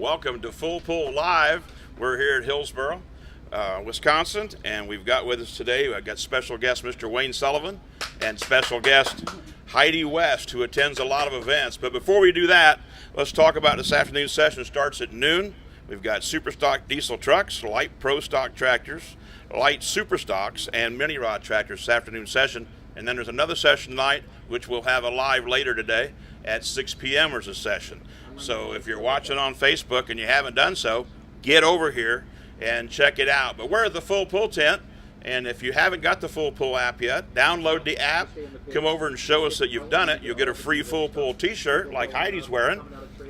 Welcome to Full Pull Live. We're here at Hillsboro, Wisconsin, and we've got with us today, I've got special guest Mr. Wayne Sullivan and special guest Heidi West, who attends a lot of events. But before we do that, let's talk about this afternoon session. It starts at noon. We've got super stock diesel trucks, light pro stock tractors, light super stocks, and mini rod tractors this afternoon session. And then there's another session tonight, which we'll have a live later today at 6 p.m. There's a session. So if you're watching on Facebook and you haven't done so, get over here and check it out. But we're at the Full Pull tent, and if you haven't got the Full Pull app yet, download the app, come over and show us that you've done it. You'll get a free Full Pull t-shirt like Heidi's wearing.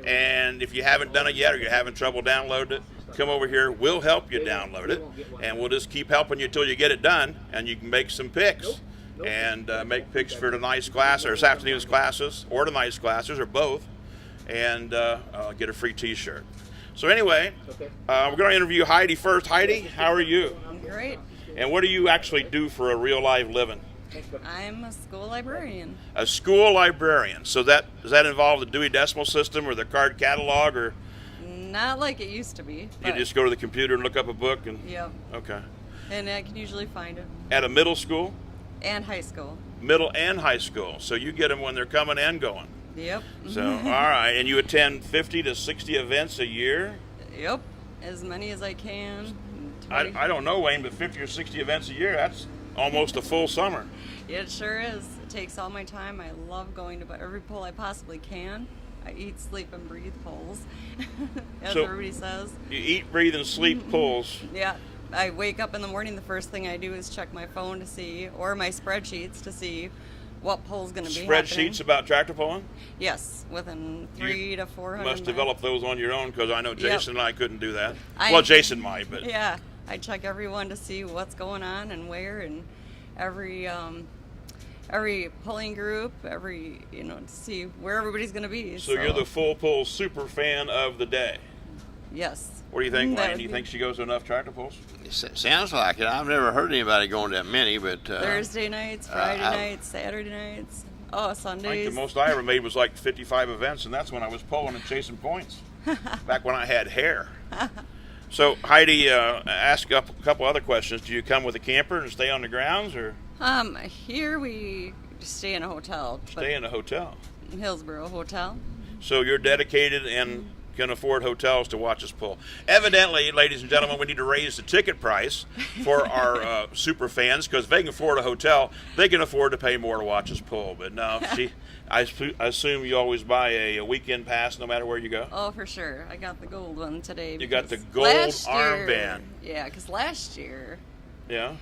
And if you haven't done it yet or you're having trouble downloading it, come over here. We'll help you download it, and we'll just keep helping you until you get it done, and you can make some picks. And make picks for tonight's class or this afternoon's classes or tonight's classes or both, and get a free t-shirt. So anyway, we're going to interview Heidi first. Heidi, how are you? I'm great. And what do you actually do for a real life living? I'm a school librarian. A school librarian. So does that involve the Dewey Decimal System or the card catalog, or? Not like it used to be. You just go to the computer and look up a book? And Yep. Okay. And I can usually find it. At a middle school? And high school. Middle and high school. So you get them when they're coming and going. Yep. So, all right. And you attend 50 to 60 events a year? Yep. As many as I can. I don't know, Wayne, but 50 or 60 events a year, that's almost a full summer. It sure is. It takes all my time. I love going to every pull I possibly can. I eat, sleep, and breathe pulls, as So, everybody says. You eat, breathe, and sleep pulls. Yeah. I wake up in the morning, the first thing I do is check my phone to see, or my spreadsheets to see what pull's going to be happening. Spreadsheets about tractor pulling? Yes, within 300 to 400 You must develop those on your own, because I know Jason and I couldn't do that. Well, Jason might, but... Yeah, I check everyone to see what's going on and where, and every pulling group, to see where everybody's going to be. So you're the Full Pull super fan of the day. Yes. What do you think, Wayne? Do you think she goes to enough tractor pulls? It sounds like it. I've never heard anybody going that many, but... Thursday nights, Friday nights, Saturday nights, Sundays. I think the most I ever made was like 55 events, and that's when I was pulling and chasing points, back when I had hair. So, Heidi, ask a couple other questions. Do you come with a camper and stay on the grounds, or? Here we stay in a hotel. Stay in a hotel. Hillsboro Hotel. So you're dedicated and can afford hotels to watch us pull. Evidently, ladies and gentlemen, we need to raise the ticket price for our super fans, because if they can afford a hotel, they can afford to pay more to watch us pull. But no, I assume you always buy a weekend pass no matter where you go? Oh, for sure. I got the gold one today. You got the gold armband. Yeah, because last year... Yeah.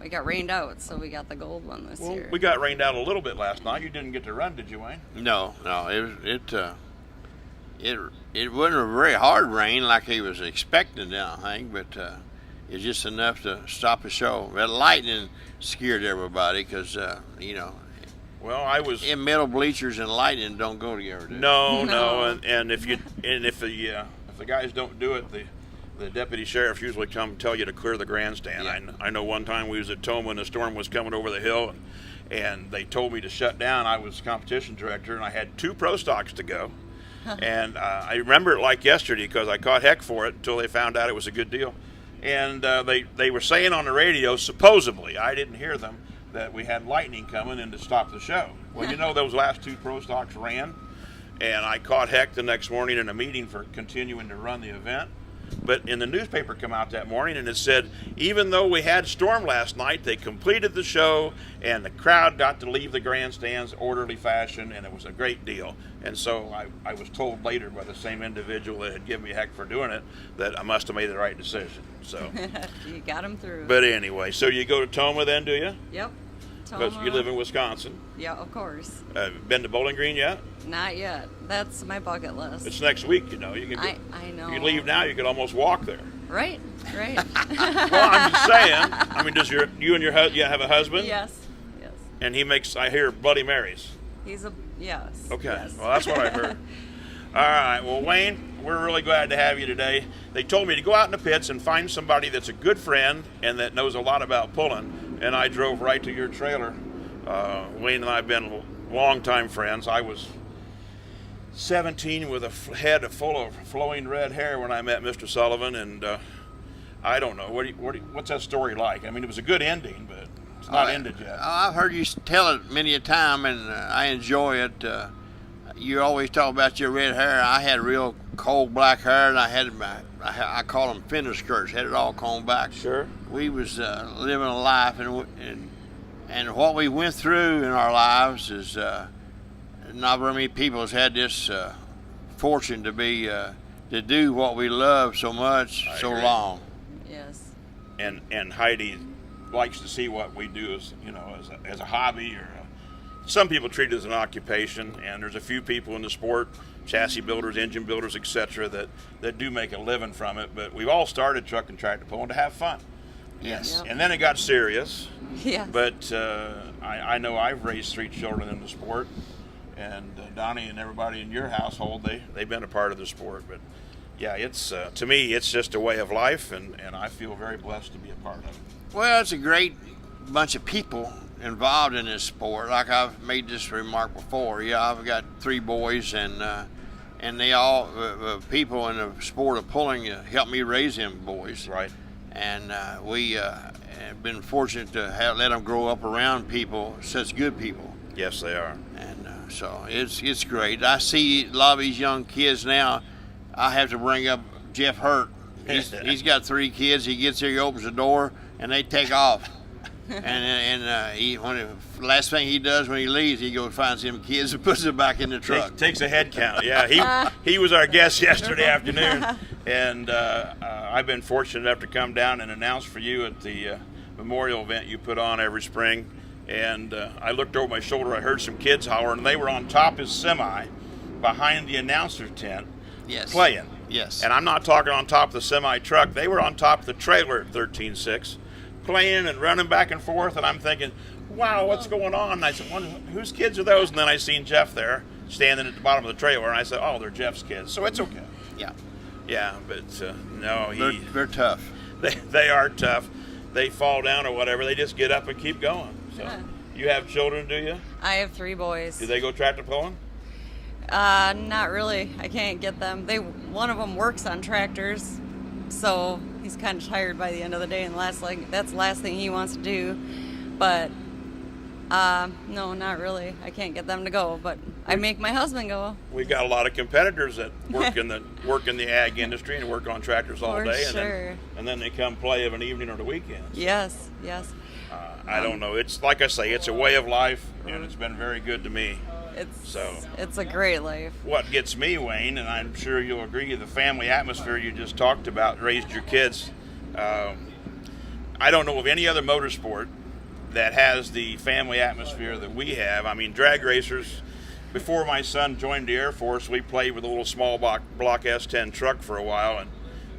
We got rained out, so we got the gold one this year. We got rained out a little bit last night. You didn't get to run, did you, Wayne? No. It wasn't a very hard rain like he was expecting, I think, but it's just enough to stop the show. That lightning scared everybody because, Well, I was in metal bleachers and lightning don't go together. No. And if the guys don't do it, the deputy sheriff usually come tell you to clear the grandstand. Yeah. I know one time we was at Toma and the storm was coming over the hill, and they told me to shut down. I was competition director, and I had 2 pro stocks to go. And I remember it like yesterday, because I caught heck for it until they found out it was a good deal. And they were saying on the radio, supposedly, I didn't hear them, that we had lightning coming in to stop the show. Well, those last 2 pro stocks ran, and I caught heck the next morning in a meeting for continuing to run the event. But in the newspaper come out that morning, and it said, even though we had storm last night, they completed the show, and the crowd got to leave the grandstands orderly fashion, and it was a great deal. And so I was told later by the same individual that had given me heck for doing it that I must have made the right decision. So you got him through. But anyway, so you go to Toma then, do you? Yep. Because you live in Wisconsin. Yeah, of course. Been to Bowling Green yet? Not yet. That's my bucket list. It's next week, You can I know. You leave now, you could almost walk there. Right. Well, I'm just saying. Does you and your husband have a husband? Yes. And he makes, I hear, Bloody Marys. Yes. Okay. Yes. Well, that's what I heard. All right. Well, Wayne, we're really glad to have you today. They told me to go out in the pits and find somebody that's a good friend and that knows a lot about pulling. And I drove right to your trailer. Wayne and I have been longtime friends. I was 17 with a head full of flowing red hair when I met Mr. Sullivan, and I don't know what's that story like. I mean, it was a good ending, but it's not ended yet. I've heard you tell it many a time, and I enjoy it. You always talk about your red hair. I had real coal black hair, and I call them fender skirts. Had it all combed back. Sure. We was living a life, and what we went through in our lives is not very many people has had this fortune to do what we love so much so long. Yes. And Heidi likes to see what we do as a hobby, or some people treat it as an occupation, and there's a few people in the sport, chassis builders, engine builders, etc., that do make a living from it. But we've all started truck and tractor pulling to have fun. Yes. Yep. And then it got serious. Yes. But I know I've raised 3 children in the sport, and Donnie and everybody in your household, they've been a part of the sport. But yeah, it's to me, it's just a way of life, and I feel very blessed to be a part of it. Well, it's a great bunch of people involved in this sport. Like I've made this remark before. Yeah, I've got 3 boys, and they all people in the sport of pulling helped me raise them boys. Right. And we have been fortunate to let them grow up around people, such good people. Yes, they are. And so it's great. I see a lot of these young kids now. I have to bring up Jeff Hurt. He's got 3 kids. He gets here, he opens the door, and they take off. And last thing he does when he leaves, he goes finds them kids and puts them back in the truck. Takes a head count. Yeah, he was our guest yesterday afternoon, and I've been fortunate enough to come down and announce for you at the memorial event you put on every spring. And I looked over my shoulder. I heard some kids hollering, and they were on top of his semi, behind the announcer tent, Yes. playing. Yes. And I'm not talking on top of the semi truck. They were on top of the trailer at 13.6, playing and running back and forth. And I'm thinking, wow, what's going on? And I said, whose kids are those? And then I seen Jeff there standing at the bottom of the trailer, and I said, oh, they're Jeff's kids. So it's okay. Yeah. Yeah, but no, They're tough. They are tough. They fall down or whatever, they just get up and keep going. So Yeah. You have children, do you? I have 3 boys. Do they go tractor pulling? Not really. I can't get them. One of them works on tractors, so he's kind of tired by the end of the day, and that's the last thing he wants to do. But no, not really. I can't get them to go, but I make my husband go. We got a lot of competitors that work in the ag industry and work on tractors all For day, sure. and then they come play of an evening or the weekends. Yes, yes. I don't know. It's like I say, it's a way of life, and it's been very good to me. It's a great life. What gets me, Wayne, and I'm sure you'll agree, the family atmosphere you just talked about, raised your kids. I don't know of any other motorsport that has the family atmosphere that we have. I mean, drag racers, before my son joined the Air Force, we played with a little small block S10 truck for a while,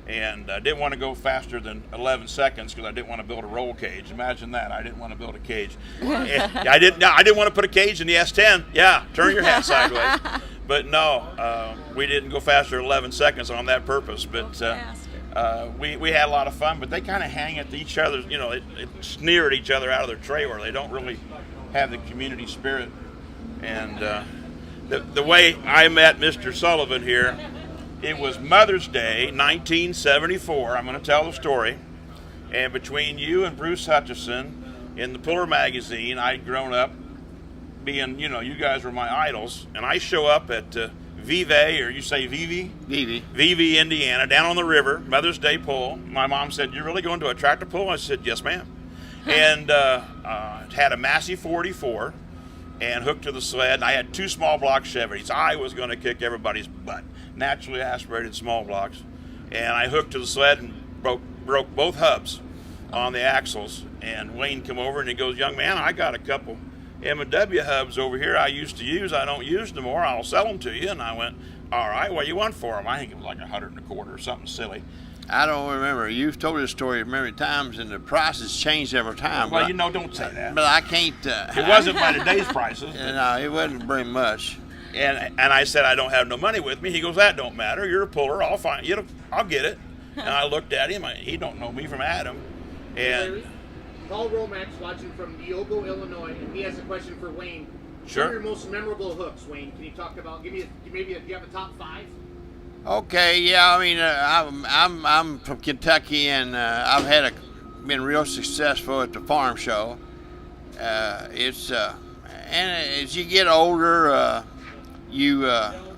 and I didn't want to go faster than 11 seconds because I didn't want to build a roll cage. Imagine that. I didn't want to build a cage. I didn't want to put a cage in the S10. Yeah, turn your hat sideways. But no, we didn't go faster than 11 seconds on that purpose. But we had a lot of fun, but they kind of hang at each other, they sneer at each other out of their trailer. They don't really have the community spirit. And the way I met Mr. Sullivan here, it was Mother's Day, 1974. I'm going to tell the story. And between you and Bruce Hutchison in the Puller magazine, I'd grown up being, you guys were my idols. And I show up at Vive, or you say Vivi? Vivi, Indiana, down on the river, Mother's Day pull. My mom said, "You're really going to a tractor pull?" I said, "Yes, ma'am." And had a Massey 44 and hooked to the sled. And I had 2 small block Chevys. I was going to kick everybody's butt. Naturally aspirated small blocks. And I hooked to the sled and broke both hubs on the axles. And Wayne come over and he goes, "Young man, I got a couple M&W hubs over here I used to use. I don't use no more. I'll sell them to you." And I went, "All right, what do you want for them?" I think it was like $125 or something silly. I don't remember. You've told this story many times, and the prices changed every time. Well, don't say that. But I can't. It wasn't by today's prices. No, it wasn't very much. And I said, "I don't have no money with me." He goes, "That don't matter. You're a puller. I'll find you. I'll get it." And I looked at him. He don't know me from Adam. And Paul Romack's watching from Neogo, Illinois, and he has a question for Wayne. Sure. What are your most memorable hooks, Wayne? Can you talk about? Do you have a top 5? Okay, yeah. I mean, I'm from Kentucky, and I've been real successful at the farm show. And as you get older, you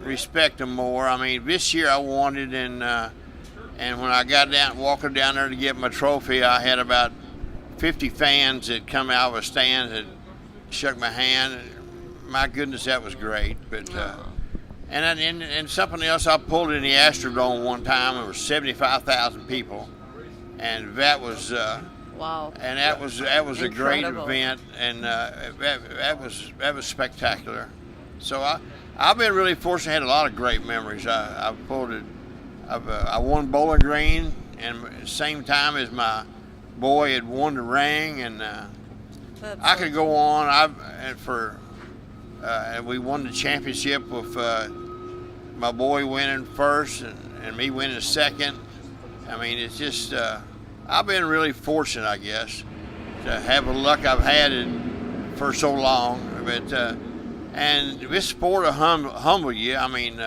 respect them more. I mean, this year I won it, and when I got walking down there to get my trophy, I had about 50 fans that come out of the stands and shook my hand. My goodness, that was great. But and something else, I pulled in the Astrodome one time. There was 75,000 people, and that was Wow. and that was a great Incredible. event, and that was spectacular. So I've been really fortunate. I had a lot of great memories. I won Bowling Green, and at the same time as my boy had won the ring, and I could go on. And we won the championship with my boy winning first and me winning second. I mean, it's just I've been really fortunate, I guess, to have the luck I've had for so long. But and this sport will humble you. I mean,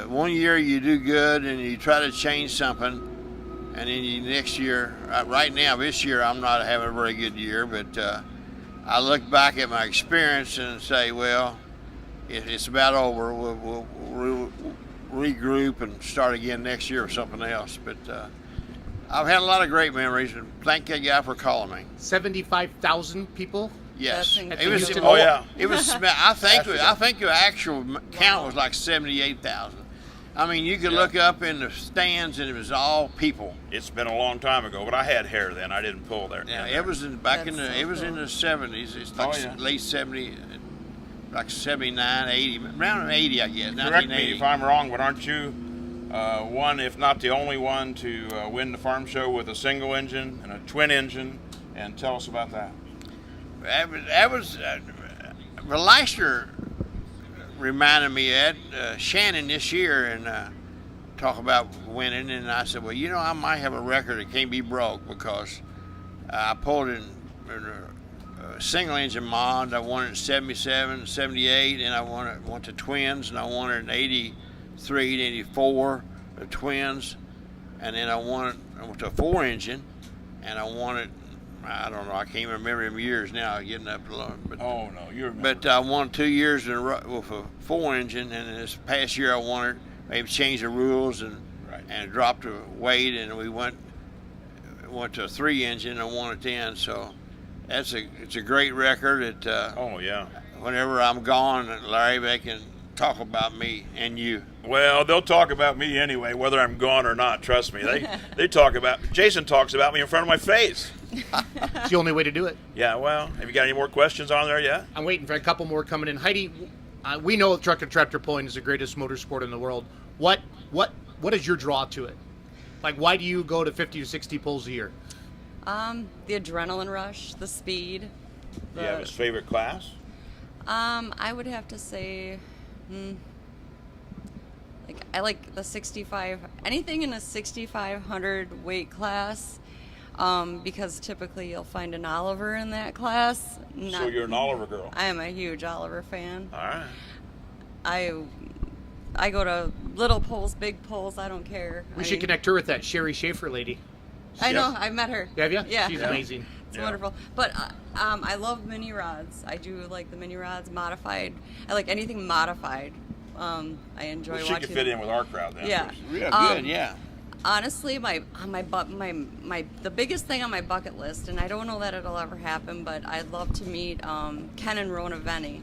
one year you do good and you try to change something, and then next year, right now, this year I'm not having a very good year, but I look back at my experience and say, well, it's about over. We'll regroup and start again next year or something else. But I've had a lot of great memories, and thank you, guy, for calling me. 75,000 people. Yes, That's it was. incredible. Oh, yeah. It was. I think the actual count was like 78,000. I mean, you could look up in the stands, and it was all people. It's been a long time ago, but I had hair then. I didn't pull there. Yeah, it was in the 70s. It's like Oh, yeah. late 70s, like 79, 80, around 80, I guess. Correct 1980. me if I'm wrong, but aren't you one, if not the only one, to win the farm show with a single engine and a twin engine? And tell us about that. That was the Leicester reminded me of that, Shannon this year, and talk about winning, and I said, well, you know, I might have a record that can't be broke, because I pulled in a single engine mod. I won it in 77, 78, and I went to twins, and I won it in 83 and 84, the twins, and then I went to a 4-engine, and I won it. I don't know. I can't remember them years now. Getting up to long, but Oh, no, you remember. but I won 2 years in a row with a 4-engine, and this past year I won it. They've changed the rules and dropped the weight, and we went to a 3-engine and won it then. So it's a great record. Oh, yeah. Whenever I'm gone, Larry, they can talk about me and you. Well, they'll talk about me anyway, whether I'm gone or not. Trust me. They talk about. Jason talks about me in front of my face. It's the only way to do it. Yeah. Well, have you got any more questions on there yet? I'm waiting for a couple more coming in. Heidi, we know truck and tractor pulling is the greatest motorsport in the world. What is your draw to it? Like, why do you go to 50 to 60 pulls a year? The adrenaline rush, the speed. Do you have his favorite class? I would have to say, I like the 65, anything in a 6,500 weight class, because typically you'll find an Oliver in that class. So you're an Oliver girl. I am a huge Oliver fan. All right. I go to little pulls, big pulls, I don't care. We should connect her with that Sherry Schaefer lady. I know, I've met her. Have you? Yeah. She's amazing. It's Yeah. wonderful. But I love mini rods. I do like the mini rods, modified. I like anything modified. I enjoy Well, she watching. could fit in with our crowd then. Yeah. Real good, yeah. Honestly, the biggest thing on my bucket list, and I don't know that it'll ever happen, but I'd love to meet Ken and Rona Venny.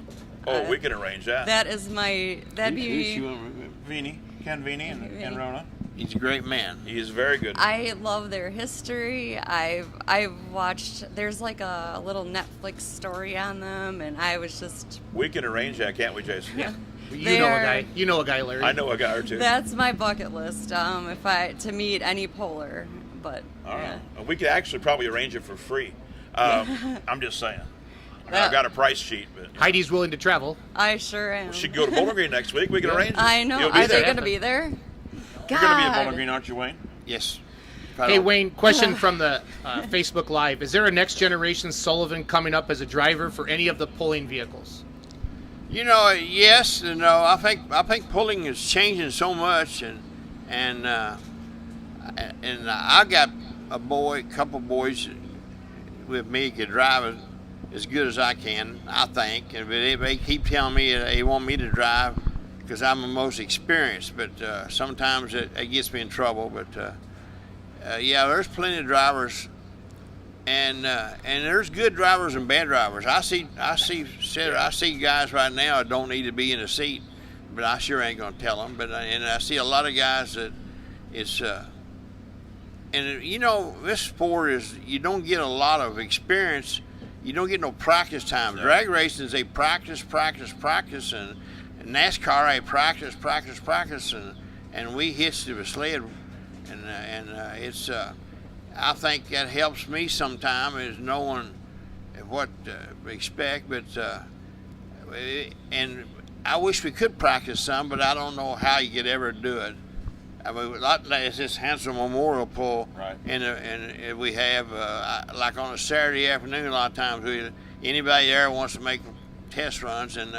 Oh, we can arrange that. That is that'd be. Ken Vini and Rona. He's a great man. He is very good. I love their history. I've watched. There's like a little Netflix story on them, and I was just. We can arrange that, can't we, Jason? Yeah. You know a guy. You know a guy, Larry. I know a guy or two. That's my bucket list. To meet any polar, but. All right. Yeah. Well, we could actually probably arrange it for free. I'm just saying. I mean, I've got a price sheet, but Heidi's willing to travel. I sure am. she'd go to Bowling Green next week. We can arrange it. I know. You'll be Are they there. going to be there? You're going to be at God. Bowling Green, aren't you, Wayne? Yes. Hey, Wayne, question from the Facebook Live. Is there a next generation Sullivan coming up as a driver for any of the pulling vehicles? Yes and no. I think pulling is changing so much, and I got a couple boys with me could drive as good as I can, I think. And they keep telling me they want me to drive because I'm the most experienced. But sometimes it gets me in trouble. But yeah, there's plenty of drivers. And there's good drivers and bad drivers. I see guys right now that don't need to be in a seat, but I sure ain't gonna tell them. But and I see a lot of guys that it's this sport is you don't get a lot of experience. You don't get no practice time. No. Drag racing is a practice, and NASCAR a practice, and we hitch to the sled, and it's. I think that helps me sometimes is knowing what to expect, but and I wish we could practice some, but I don't know how you could ever do it. I mean, like this Hansel Memorial Pull, right? And we have like on a Saturday afternoon, a lot of times anybody there wants to make test runs, and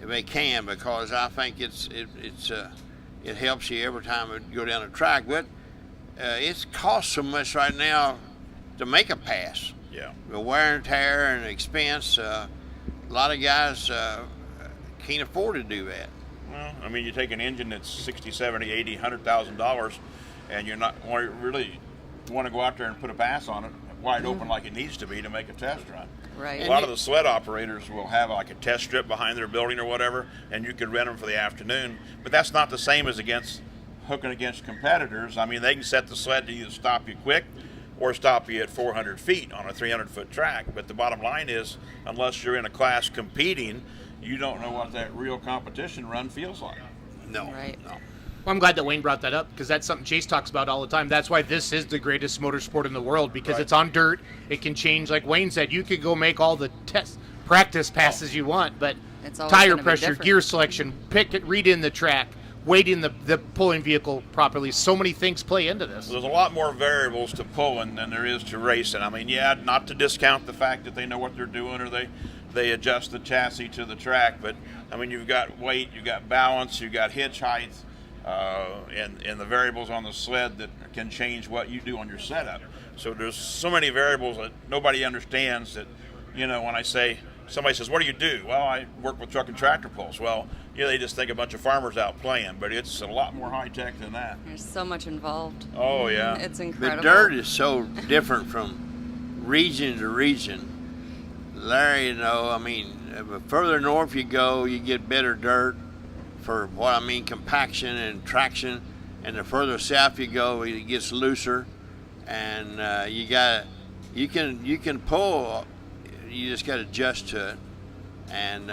they can, because I think it helps you every time you go down the track, but. It costs so much right now to make a pass. Yeah. The wear and tear and expense. A lot of guys can't afford to do that. Well, I mean, you take an engine that's $60, $70, $80, $100,000, and you're not really want to go out there and put a pass on it wide open like it needs to be to make a test run. Right. A lot of the sled operators will have like a test strip behind their building or whatever, and you could rent them for the afternoon. But that's not the same as hooking against competitors. I mean, they can set the sled to either stop you quick or stop you at 400 feet on a 300-foot track. But the bottom line is, unless you're in a class competing, you don't know what that real competition run feels like. No. Right. No. Well, I'm glad that Wayne brought that up, because that's something Chase talks about all the time. That's why this is the greatest motorsport in the world, because Right. it's on dirt. It can change. Like Wayne said, you could go make all the practice passes you want, but It's always tire gonna be pressure, different. gear selection, read in the track, weighting the pulling vehicle properly. So many things play into this. There's a lot more variables to pulling than there is to racing. I mean, yeah, not to discount the fact that they know what they're doing or they adjust the chassis to the track, but I mean, you've got weight, you've got balance, you've got hitch height, and the variables on the sled that can change what you do on your setup. So there's so many variables that nobody understands that, when I say, somebody says, what do you do? Well, I work with truck and tractor pulls. Well, they just think a bunch of farmers out playing, but it's a lot more high-tech than that. There's so much involved. Oh, yeah. It's The incredible. dirt is so different from region to region. Larry, I mean, the further north you go, you get better dirt for what I mean, compaction and traction. And the further south you go, it gets looser. And you can pull, you just got to adjust to it. And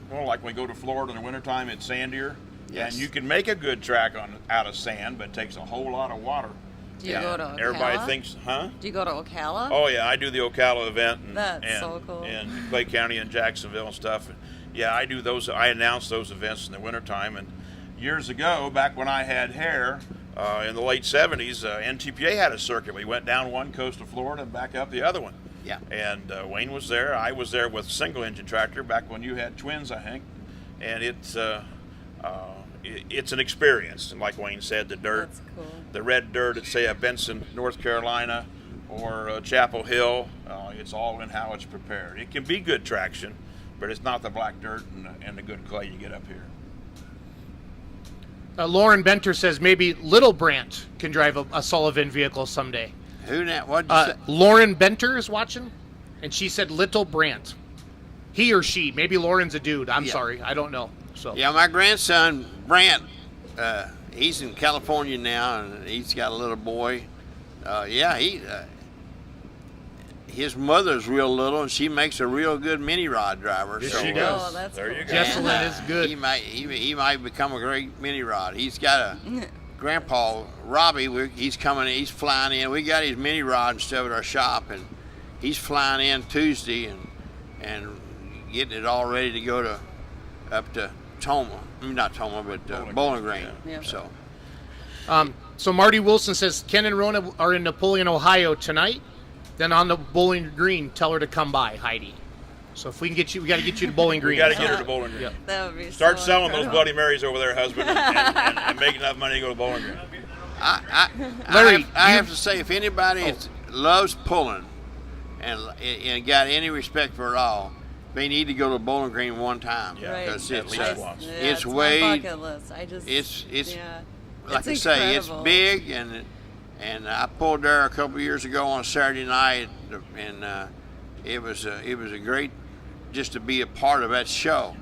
Well, like when we go to Florida in the wintertime, it's sandier. Yes. And you can make a good track out of sand, but it takes a whole lot of water. Do you go to Ocala? Everybody thinks, huh? Do you go to Ocala? Oh, yeah, I do the Ocala event. That's so cool. In Clay County and Jacksonville and stuff. And yeah, I do those. I announce those events in the wintertime. And years ago, back when I had hair, in the late 70s, NTPA had a circuit. We went down one coast of Florida and back up the other one. yeah. And Wayne was there. I was there with single engine tractor back when you had twins, I think. And it's an experience. And like Wayne said, the dirt, That's cool. the red dirt at, say, Benson, North Carolina, or Chapel Hill, it's all in how it's prepared. It can be good traction, but it's not the black dirt and the good clay you get up here. Lauren Benter says maybe Little Brant can drive a Sullivan vehicle someday. Who now? What'd you say? Lauren Benter is watching, and she said Little Brant. He or she. Maybe Lauren's a dude. I'm Yeah. sorry. I don't know. So Yeah, my grandson, Brant, he's in California now, and he's got a little boy. His mother's real little, and she makes a real good mini rod driver. Yes, so, she does. Oh, that's There cool. you go. Jesselyn is good. He might become a great mini rod. He's got a grandpa Robbie. He's coming. He's flying in. We got his mini rod and stuff at our shop, and he's flying in Tuesday and getting it all ready to go up to Toma. I mean, not Toma, but Bowling Green. Yeah. So So Marty Wilson says Ken and Rona are in Napoleon, Ohio tonight. Then on the Bowling Green, tell her to come by, Heidi. So if we can get you, we got to get you to Bowling Green. We got to get her to Bowling Green. Yep. That would be Start so selling those incredible. Bloody Marys over there, husband, and make enough money to go to Bowling Green. Larry, I have to say, if anybody loves pulling and got any respect for it all, they need to go to Bowling Green one time. Yeah, Right. Because at least once. Yeah, it's my way, bucket list. I just, it's yeah. like It's I say, it's incredible. big, and I pulled there a couple years ago on Saturday night, and it was a great just to be a part of that show,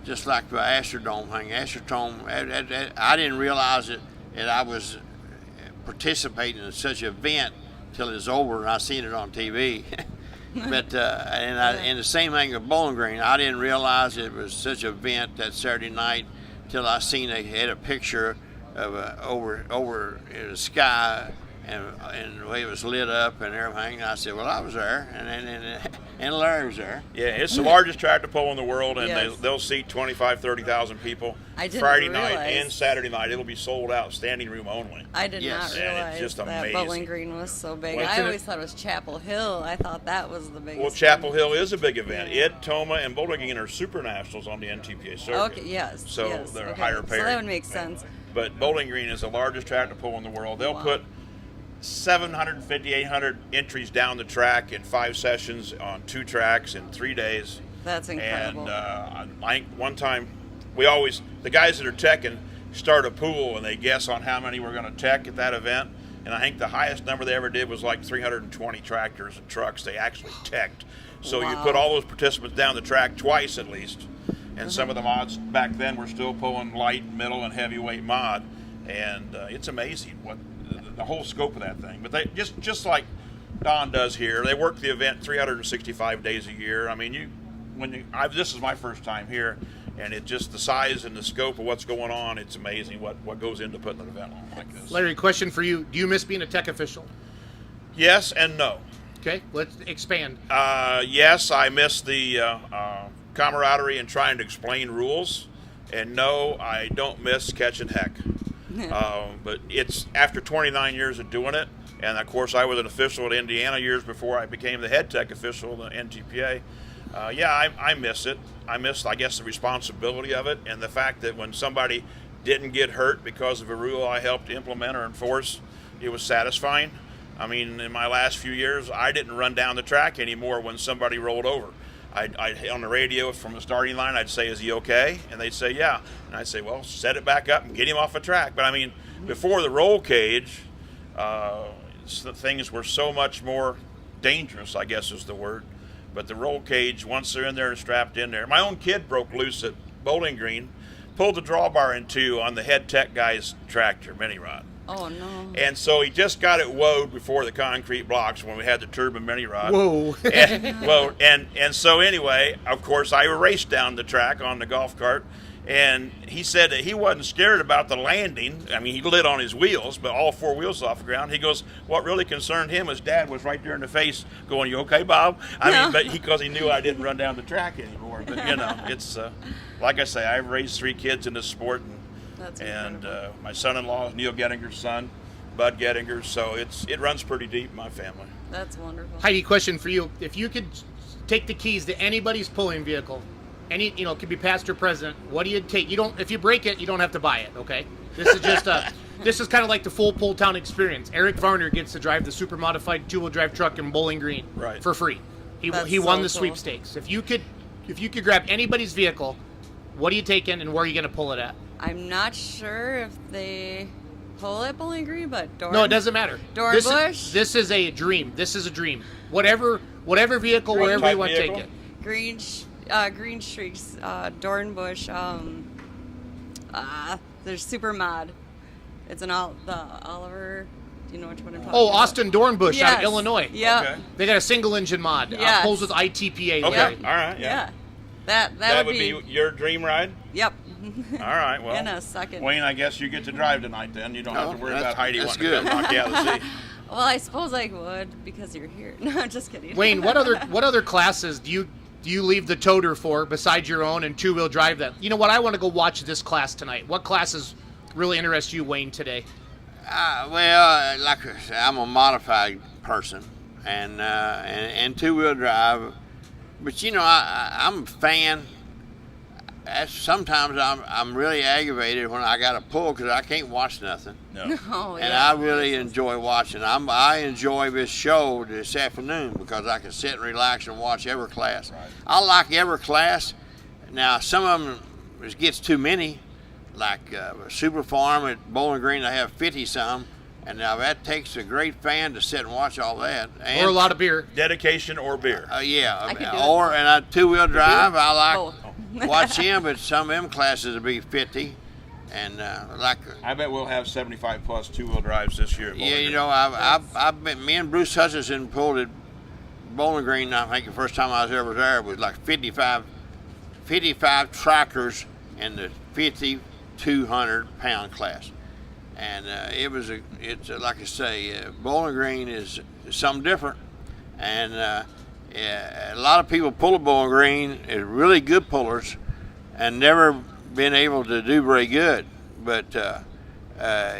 just like the Astrodome thing. Astrodome, I didn't realize it, and I was participating in such an event till it's over, and I seen it on TV. But and the same thing with Bowling Green, I didn't realize it was such an event that Saturday night till I seen they had a picture of over in the sky and the way it was lit up and everything. And I said, well, I was there, and Larry was there. Yeah, it's the largest tractor pull in the world, and Yes. they'll seat 25, 30,000 people. I didn't Friday night realize. and Saturday night. It'll be sold out, standing room only. I did Yes. not And it's realize just that amazing. Bowling Green was so big. Well, I always thought it was Chapel Hill. I thought that was the biggest. Well, Chapel Hill is a big event. It, Toma, and Bowling Green are super nationals on the NTPA circuit. Okay, yes. So yes, they're okay. higher So paying. that would make sense. But Bowling Green is the largest tractor pull in the world. They'll Wow. put 750, 800 entries down the track in 5 sessions on 2 tracks in 3 days. That's incredible. And I think one time, the guys that are teching start a pool and they guess on how many we're going to tech at that event. And I think the highest number they ever did was like 320 tractors and trucks they actually teched. So you Wow. put all those participants down the track twice at least. And some of the mods back then were still pulling light, middle, and heavyweight mod. And it's amazing what the whole scope of that thing. But they just like Don does here, they work the event 365 days a year. I mean, this is my first time here, and it just the size and the scope of what's going on. It's amazing what goes into putting an event on like this. Larry, question for you: do you miss being a tech official? Yes and no. Okay, let's expand. Yes, I miss the camaraderie and trying to explain rules, and no, I don't miss catching heck. But it's after 29 years of doing it, and of course I was an official at Indiana years before I became the head tech official of the NTPA. I miss it. I miss, I guess, the responsibility of it, and the fact that when somebody didn't get hurt because of a rule I helped implement or enforce, it was satisfying. I mean, in my last few years, I didn't run down the track anymore when somebody rolled over. I'd on the radio from the starting line, I'd say, is he okay? And they'd say, yeah. And I'd say, well, set it back up and get him off the track. But I mean, before the roll cage, things were so much more dangerous, I guess is the word. But the roll cage, once they're in there and strapped in there. My own kid broke loose at Bowling Green, pulled the drawbar in 2 on the head tech guy's tractor, mini rod. Oh no. And so he just got it woed before the concrete blocks when we had the turbine mini rod. Whoa. And so anyway, of course, I raced down the track on the golf cart, and he said that he wasn't scared about the landing. I mean, he lit on his wheels, but all 4 wheels off the ground. He goes, what really concerned him was Dad was right there in the face going, you okay, Bob? I mean, but because he knew I didn't run down the track anymore. But, it's, like I say, I've raised 3 kids in this sport, That's and incredible. my son-in-law is Neil Gettinger's son, Bud Gettinger, so it runs pretty deep in my family. That's wonderful. Heidi, question for you: if you could take the keys to anybody's pulling vehicle, it could be past or present, what do you take? If you break it, you don't have to buy it. Okay, this is just this is kind of like the full pull town experience. Eric Varner gets to drive the super modified 2-wheel drive truck in Bowling Green Right. for free. He That's won so the cool. sweepstakes. If you could grab anybody's vehicle, what are you taking and where are you going to pull it at? I'm not sure if they pull at Bowling Green, but No, it doesn't matter. Dornbush? This is a dream. This is a dream. Whatever vehicle, Green wherever type you want to take vehicle? it. Green Streaks, Dornbush. There's Super Mod. It's the Oliver. Do you know which one I'm talking Oh, about? Austin Dornbush out Yes. of Illinois. Yeah. Okay. They got a single engine mod. Yes. Pulls with ITPA. Okay, Yep. all right, yeah. That That would would be your dream ride? Yep. All right, well. In a second. Wayne, I guess you get to drive tonight then. You don't have to worry that's- about Heidi that's wanting to good. come knock you out of the seat. Well, I suppose I would because you're here. No, I'm just kidding. Wayne, what other classes do you leave the toter for besides your own and 2-wheel drive that? You know what? I want to go watch this class tonight. What classes really interest you, Wayne, today? Like I said, I'm a modified person, and 2-wheel drive. But I'm a fan. Sometimes I'm really aggravated when I got to pull because I can't watch nothing. No. And I really enjoy watching. I enjoy this show this afternoon because I can sit and relax and watch every class. Right. I like every class. Now, some of them it gets too many, like Superfan at Bowling Green. They have 50-some, and now that takes a great fan to sit and watch all that. And, Or a lot of beer. Dedication or beer. Yeah, I could do or and a two-wheel drive. I like Both. watch him, but some of them classes will be 50, and I bet we'll have 75 plus two-wheel drives this year. At Bowling Green. I've been. Me and Bruce Hutchinson pulled at Bowling Green. I think the first time I was ever there was like 55 trackers in the 5,200 pound class, and it's like I say, Bowling Green is something different, and a lot of people pull a Bowling Green is really good pullers, and never been able to do very good, but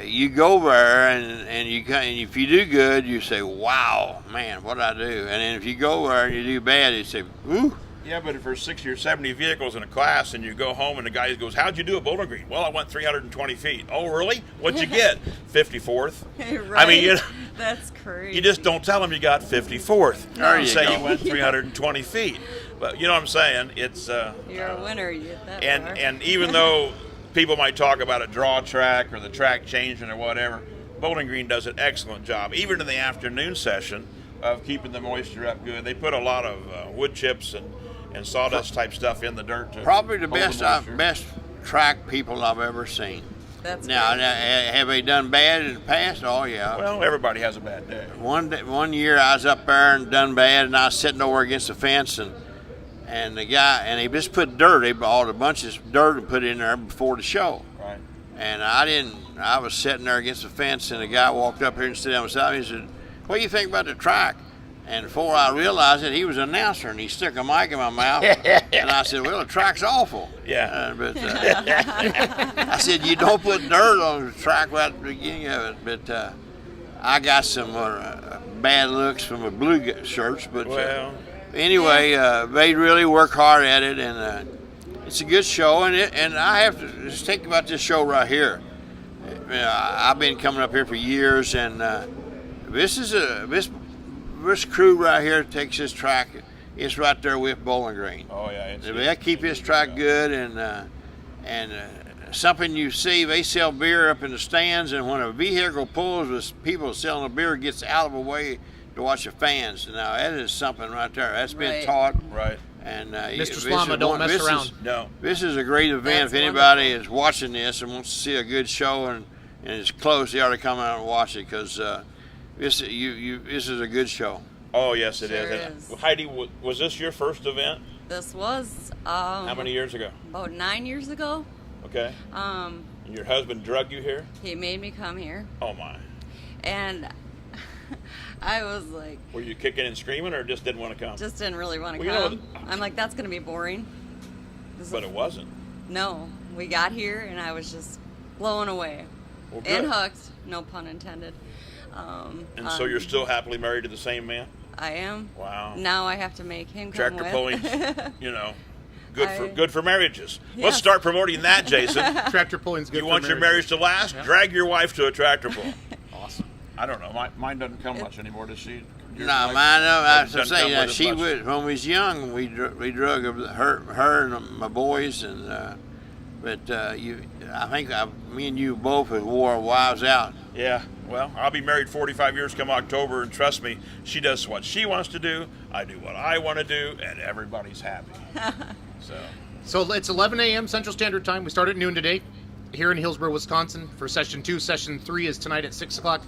you go there and if you do good, you say, wow, man, what did I do? And then if you go there and you do bad, you say, ooh. Yeah, but if there's 60 or 70 vehicles in a class and you go home and the guy goes, how'd you do at Bowling Green? Well, I went 320 feet. Oh, really? What'd you get? 54th. Right? I mean, That's crazy. you just don't tell him you got 54th. There You you say go. you went 320 feet. But you know what I'm saying? It's You're a winner. You get that far. and even though people might talk about a draw track or the track changing or whatever, Bowling Green does an excellent job, even in the afternoon session, of keeping the moisture up good. They put a lot of wood chips and sawdust type stuff in the dirt. Probably the hold best moisture. track people I've ever seen. That's Now, great. have they done bad in the past? Oh yeah. Well, everybody has a bad day. One year I was up there and done bad, and I was sitting over against the fence, and the guy, and he just put dirt. He bought a bunch of dirt and put it in there before the show. Right. And I was sitting there against the fence, and the guy walked up here and stood down beside me. He said, "What do you think about the track?" And before I realized it, he was an announcer, and he stuck a mic in my mouth. And I said, "Well, the track's awful." Yeah. But I said, "You don't put dirt on the track right at the beginning of it." But I got some bad looks from the blue shirts. But Well, anyway, they really work hard at it, and it's a good show. And I have to just think about this show right here. I've been coming up here for years, and this crew right here takes this track. It's right there with Bowling Green. oh yeah. They keep this track good, and something you see, they sell beer up in the stands, and when a vehicle pulls with people selling a beer, gets out of the way to watch the fans. Now that is something right there. That's been Right. taught. Right. And Mr. Slama, don't mess around. No. This is a great event. That's If anybody wonderful. is watching this and wants to see a good show and it's close, they ought to come out and watch it, because this is a good show. Oh yes, it Sure is. is. Heidi, was this your first event? This was How many years ago? about 9 years ago. Okay. And your husband drug you here? He made me come here, Oh my. and I was like, Were you kicking and screaming, or just didn't want to come? just didn't really want to Well, you know come. I'm like, that's gonna be boring. But it wasn't. No, we got here and I was just blown away Well, good. and hooked. No pun intended. And so you're still happily married to the same man? I am. Wow. Now I have to make him come Tractor with. pulling, you know, good I- for marriages. Let's Yes. start promoting that, Jason. Tractor pulling's good. You for want your marriage to last? Yeah. Drag your wife to a tractor pull. Awesome. I don't know. Mine doesn't come much anymore, does she? Your No, wife mine. I have to doesn't say, come with as she much. was, when we was young. We drug her and my boys, and but I think me and you both have wore our wives out. Yeah. Well, I'll be married 45 years come October, and trust me, she does what she wants to do. I do what I want to do, and everybody's happy. So it's 11 a.m. Central Standard Time. We start at noon today here in Hillsboro, Wisconsin for Session 2. Session 3 is tonight at 6 o'clock.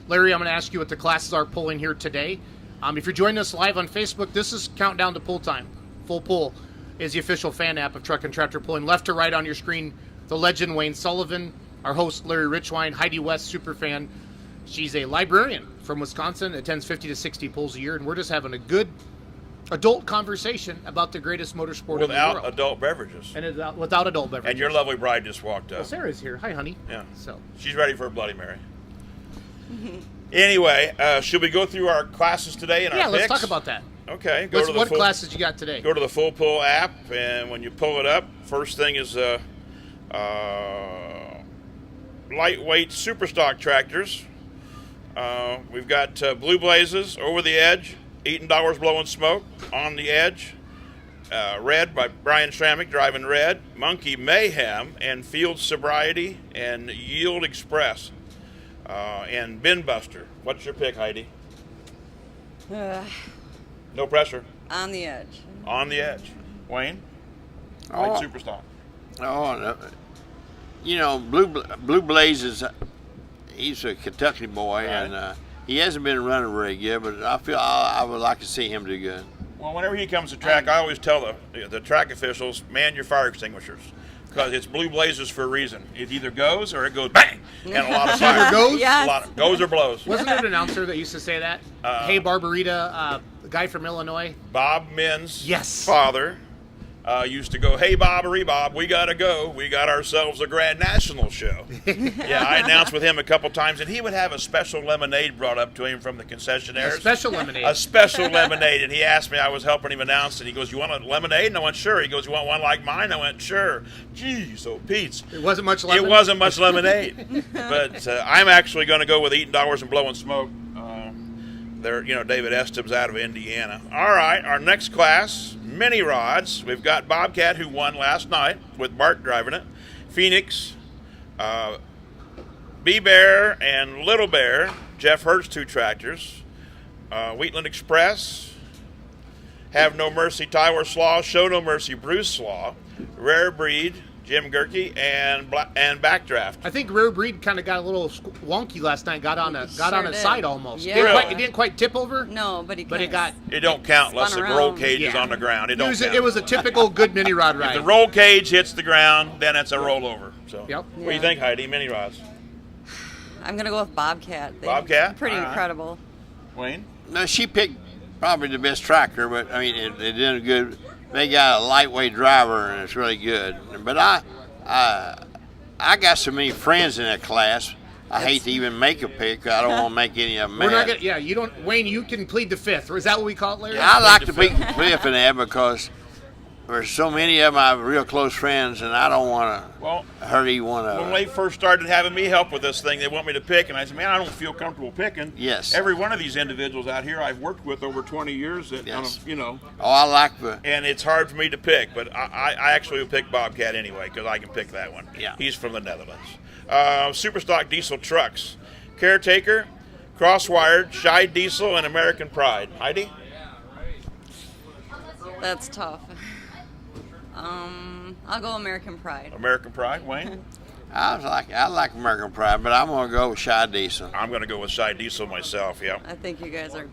Larry, I'm going to ask you what the classes are pulling here today. If you're joining us live on Facebook, this is Countdown to Pull Time. Full Pull is the official fan app of Truck and Tractor Pulling. Left to right on your screen, the legend Wayne Sullivan, our host Larry Richwine, Heidi West, Superfan. She's a librarian from Wisconsin, attends 50 to 60 pulls a year, and we're just having a good adult conversation about the greatest motorsport in the Without world. adult beverages. And without adult beverages. And your lovely bride just walked up. Well, Sarah's here. Hi, honey. Yeah. So She's ready for a Bloody Mary. Anyway, should we go through our classes today and our yeah, let's picks? talk about that. Okay. What classes you got today? Go to the Full Pull app, and when you pull it up, first thing is lightweight super stock tractors. We've got Blue Blazes, Over the Edge, Eaton Dollars Blowing Smoke, On the Edge, Red by Brian Stramick, Driving Red, Monkey Mayhem, and Field Sobriety, and Yield Express, and Bin Buster. What's your pick, Heidi? No pressure. On the Edge. On the Edge. Wayne? Oh. Super stock. Oh, no. You know, Blue Blazes, he's a Kentucky boy, Right. and he hasn't been running very good, but I feel I would like to see him do good. Well, whenever he comes to track, I always tell the track officials, man your fire extinguishers. Because it's Blue Blazes for a reason. It either goes or it goes bang, and a lot of fire. Either goes? Yes. A lot of goes or blows. Wasn't there an announcer that used to say that? Hey, Barbarita, the guy from Illinois. Bob Min's Yes. father used to go, hey, Bob, we got to go. We got ourselves a Grand National show. Yeah, I announced with him a couple times, and he would have a special lemonade brought up to him from the concessionaires. A special lemonade. A special lemonade. And he asked me, I was helping him announce, and he goes, you want a lemonade? And I went, sure. He goes, you want one like mine? I went, sure. Geez, oh, Pete's. It wasn't much lemon. It wasn't much lemonade. But I'm actually going to go with Eaton Dollars and Blowing Smoke. David Estim's out of Indiana. All right, our next class, mini rods. We've got Bobcat, who won last night with Bart driving it. Phoenix, B-Bear, and Little Bear. Jeff Hurt's 2 tractors. Wheatland Express, Have No Mercy, Tyler Slaw, Show No Mercy, Bruce Slaw. Rare Breed, Jim Gerke, and Backdraft. I think Rare Breed kind of got a little wonky last night. Got on its did. side almost. Yeah. It didn't quite tip over. No, but it got. It don't count unless the Spun roll around. cage is Yeah. on the ground. It don't count. It was a typical good mini rod If ride. the roll cage hits the ground, then it's a rollover. So, Yep. What do you think, Heidi? Mini rods. I'm going to go with Bobcat. Bobcat? Pretty All right. incredible. Wayne? No, she picked probably the best tractor, but I mean, it did good. They got a lightweight driver, and it's really good. But I got so many friends in that class. I hate to even make a pick. I don't want to make any of them We're not mad. gonna. Yeah, you don't. Wayne, you can plead the fifth. Or is that what we call it, Larry? I like to be fifth in that because there's so many of my real close friends, and I don't want Well, to hurt either one of when them. they first started having me help with this thing, they want me to pick, and I said, man, I don't feel comfortable picking. Yes. Every one of these individuals out here I've worked with over 20 years, that, Yes. Oh, I like the. and it's hard for me to pick, but I actually will pick Bobcat anyway because I can pick that one. Yeah. He's from the Netherlands. Superstock diesel trucks. Caretaker, Crosswired, Shy Diesel, and American Pride. Heidi? That's tough. I'll go American Pride. American Pride. Wayne? I like American Pride, but I'm gonna go with Shy Diesel. I'm going to go with Shy Diesel myself, yeah. I think you guys are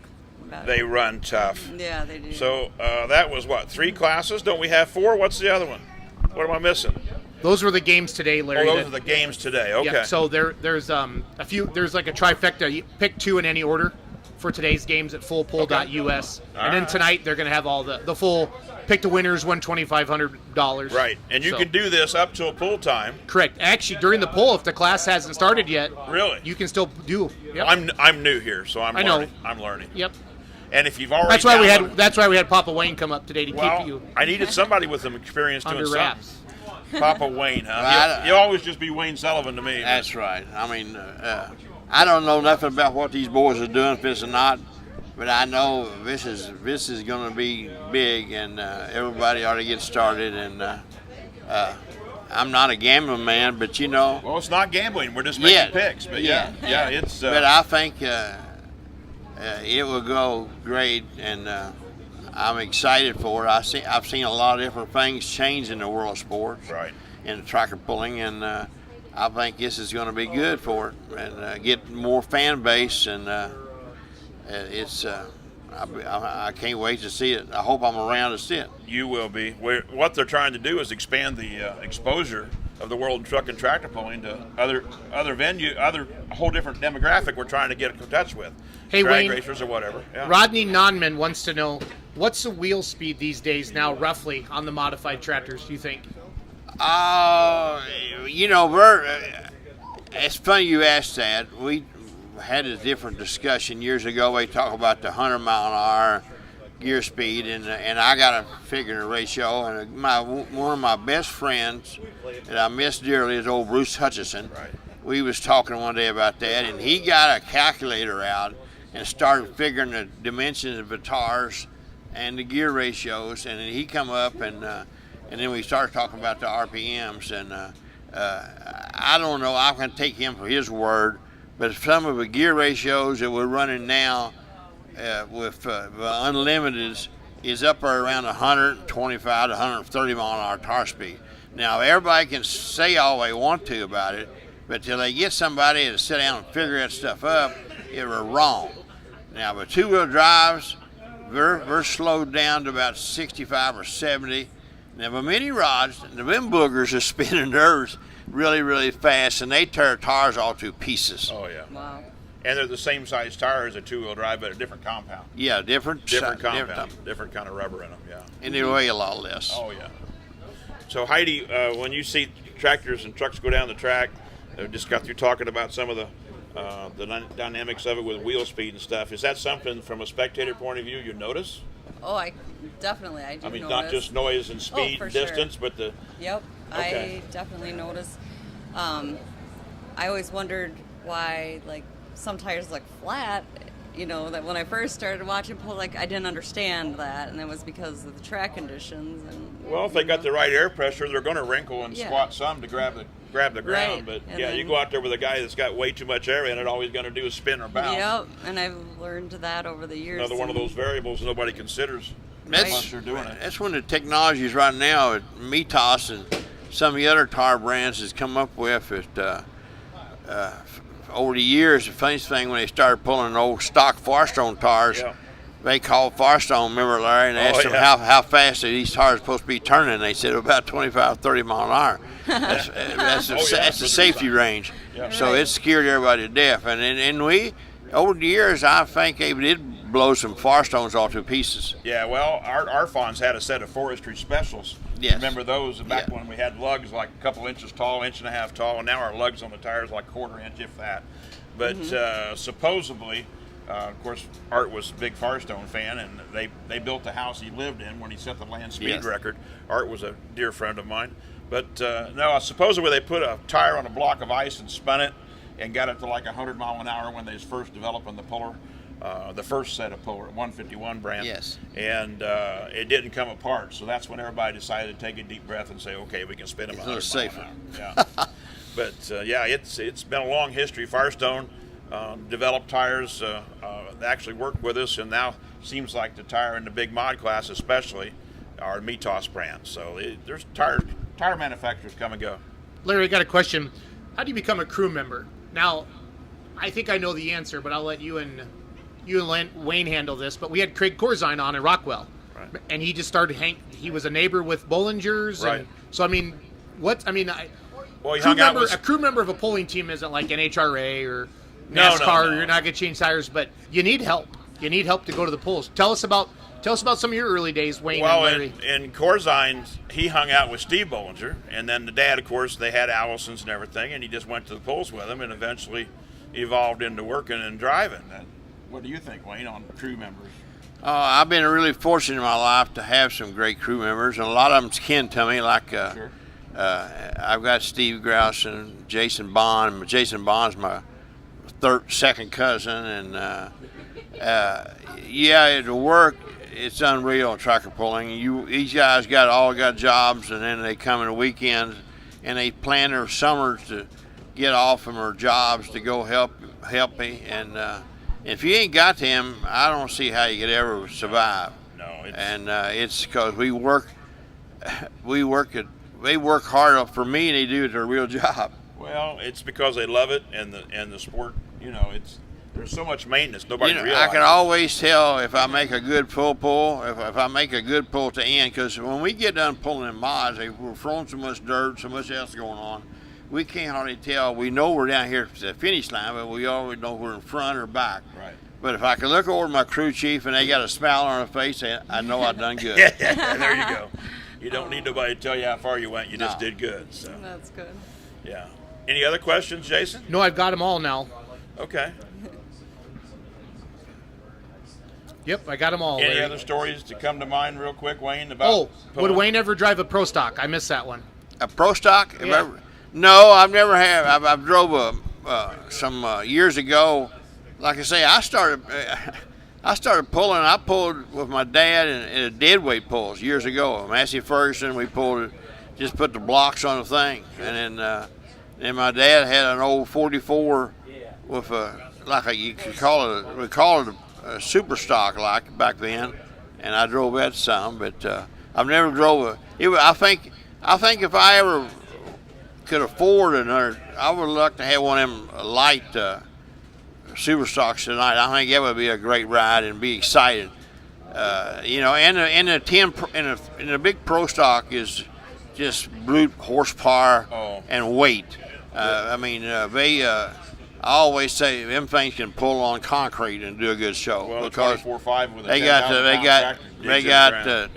better. They run tough. Yeah, they do. So that was what, 3 classes? Don't we have 4? What's the other one? What am I missing? Those were the games today, Larry. Oh, those are the games today. Okay. Yeah, so there's a few. There's like a trifecta. You pick 2 in any order for today's games at fullpull.us, and then right. tonight they're going to have all the full pick the winners, won $2,500. Right, and you can do this up till pull time. Correct. Actually, during the poll, if the class hasn't started yet, Really? you can still do. Yep. I'm new here, so I'm I know. learning. I'm learning. Yep. And if you've already That's why we had Papa Wayne come up today to keep you I needed somebody with some experience doing under something. wraps. Papa Wayne, huh? Well, He'll always just be Wayne Sullivan to me. That's right. I mean, I don't know nothing about what these boys are doing, if it's not, but I know this is going to be big, and everybody ought to get started. And I'm not a gambling man, but Well, it's not gambling. We're just making picks. But yeah, it's. But I think it will go great, and I'm excited for it. I've seen a lot of different things change in the world of sports, Right. in the tractor pulling, and I think this is going to be good for it and get more fan base, and it's. I can't wait to see it. I hope I'm around to see it. You will be. What they're trying to do is expand the exposure of the world in truck and tractor pulling to other a whole different demographic we're trying to get in touch with. Hey, drag Wayne. racers or whatever. Yeah. Rodney Nonman wants to know what's the wheel speed these days now, roughly, on the modified tractors. Do you think? It's funny you asked that. We had a different discussion years ago. We talked about the 100-mile-an-hour gear speed, and I got a figure in a ratio. And one of my best friends that I miss dearly is old Bruce Hutchison. Right. We was talking one day about that, and he got a calculator out and started figuring the dimensions of the tires and the gear ratios, and then he come up and then we started talking about the RPMs, and I don't know, I'm going to take him for his word, but some of the gear ratios that we're running now with unlimiteds is up around 125 to 130 mile an hour tire speed. Now, everybody can say all they want to about it, but till they get somebody to sit down and figure that stuff up, it was wrong. Now, the two-wheel drives, they're slowed down to about 65 or 70. Now, the mini rods, the them boogers are spinning theirs really, really fast, and they tear tires all to pieces. Oh, yeah. Wow. And they're the same size tire as a two-wheel drive, but a different compound. Yeah, different Compound. Different kind of rubber in them, yeah. And they weigh a lot less. Oh, yeah. So, Heidi, when you see tractors and trucks go down the track, just got through talking about some of the dynamics of it with wheel speed and stuff. Is that something from a spectator point of view you notice? Oh, I do I mean, notice. not just noise and speed for and distance, sure. but the... Yep, Okay. I definitely notice. I always wondered why, like, some tires look flat. You know, that when I first started watching pull, like, I didn't understand that, and it was because of the track conditions. And Well, if they got the right air pressure, they're going to wrinkle and Yeah. squat some to grab the ground. Right. But And yeah, you then- go out there with a guy that's got way too much air in it, all he's going to do is spin or bounce. Yep, and I've learned that over the years. Another one of those variables nobody considers unless they're doing it. That's one of the technologies right now at Mitas and some of the other tire brands has come up with it. Over the years, the funniest thing when they started pulling old stock Firestone tires, Yeah. they called Firestone, remember Larry, and asked them how fast are these tires supposed to be turning. They said about 25, 30 mile an hour. That's the safety range. Yeah. So it scared everybody to death. And we, over the years, I think they did blow some Firestones all to pieces. Yeah, well, our Fonz had a set of forestry specials. Yes. Remember those back Yeah. when we had lugs like a couple inches tall, inch and a half tall, and now our lugs on the tires like quarter inch, if that. But supposedly, of course, Art was a big Firestone fan, and they built the house he lived in when he set the land speed Yes. record. Art was a dear friend of mine. But no, supposedly they put a tire on a block of ice and spun it and got it to like 100 mile an hour when they was first developing the puller. The first set of puller, 151 brand. Yes. And it didn't come apart, so that's when everybody decided to take a deep breath and say, okay, we can spin them It's 100 a little miles an hour. Yeah. But yeah, it's been a long history. Firestone developed tires that actually work with us, and now seems like the tire in the big mod class especially are Mitas brands. So there's tire manufacturers come and go. Larry, I got a question. How do you become a crew member? Now, I think I know the answer, but I'll let you and Wayne handle this. But we had Craig Corzine on in Rockwell, Right. and he just started he was a neighbor with Bollinger's. Right. And so I mean, Well, he crew hung out member, with a crew member of a polling team isn't like an HRA or No, NASCAR. no. You're not going to change tires, but you need help. You need help to go to the polls. Tell us about some of your early days, Wayne Well, and Larry. in Corzine, he hung out with Steve Bollinger, and then the dad, of course, they had Allisons and everything, and he just went to the polls with him, and eventually evolved into working and driving. What do you think, Wayne, on crew members? I've been really fortunate in my life to have some great crew members, and a lot of them's kin to me. Like Sure. I've got Steve Grouse and Jason Bond. Jason Bond's my second cousin, and yeah, it'll work. It's unreal tractor pulling. These guys got jobs, and then they come in the weekends, and they plan their summers to get off from their jobs to go help me. And if you ain't got them, I don't see how you could ever survive. No, It's because they work hard for me, and they do their real job. well, it's because they love it, and the sport. There's so much maintenance. Nobody I realizes. can always tell if I make a good full pull, if I make a good pull to end, because when we get done pulling in mods, we're throwing so much dirt, so much else going on, we can't hardly tell. We know we're down here at the finish line, but we already know we're in front or back. Right. But if I can look over my crew chief and they got a smile on their face, I know I've done good. Yeah, there you go. You don't need nobody to tell you how far you went. You just No. did good. So That's good. yeah. Any other questions, Jason? No, I've got them all now. Okay. Yep, I got them all. Any Larry. other stories to come to mind real quick, Wayne? About Oh, would pulling? Wayne ever drive a Pro Stock? I missed that one. A Pro Stock? Yeah. No, I've never had. I've drove some years ago. Like I say, I started pulling. I pulled with my dad in a deadweight pulls years ago. Massey Ferguson, we pulled it, just put the blocks on the thing, and then my dad had an old 44 with we call it a super stock like back then, and I drove that some, but I've never drove I think if I ever could afford another, I would like to have one of them light super stocks tonight. I think that would be a great ride and be excited. And the big Pro Stock is just brute horsepower and weight. I always say them things can pull on concrete and do a good show, Well, because 24.5 with a they got 10,000 pound tractor digs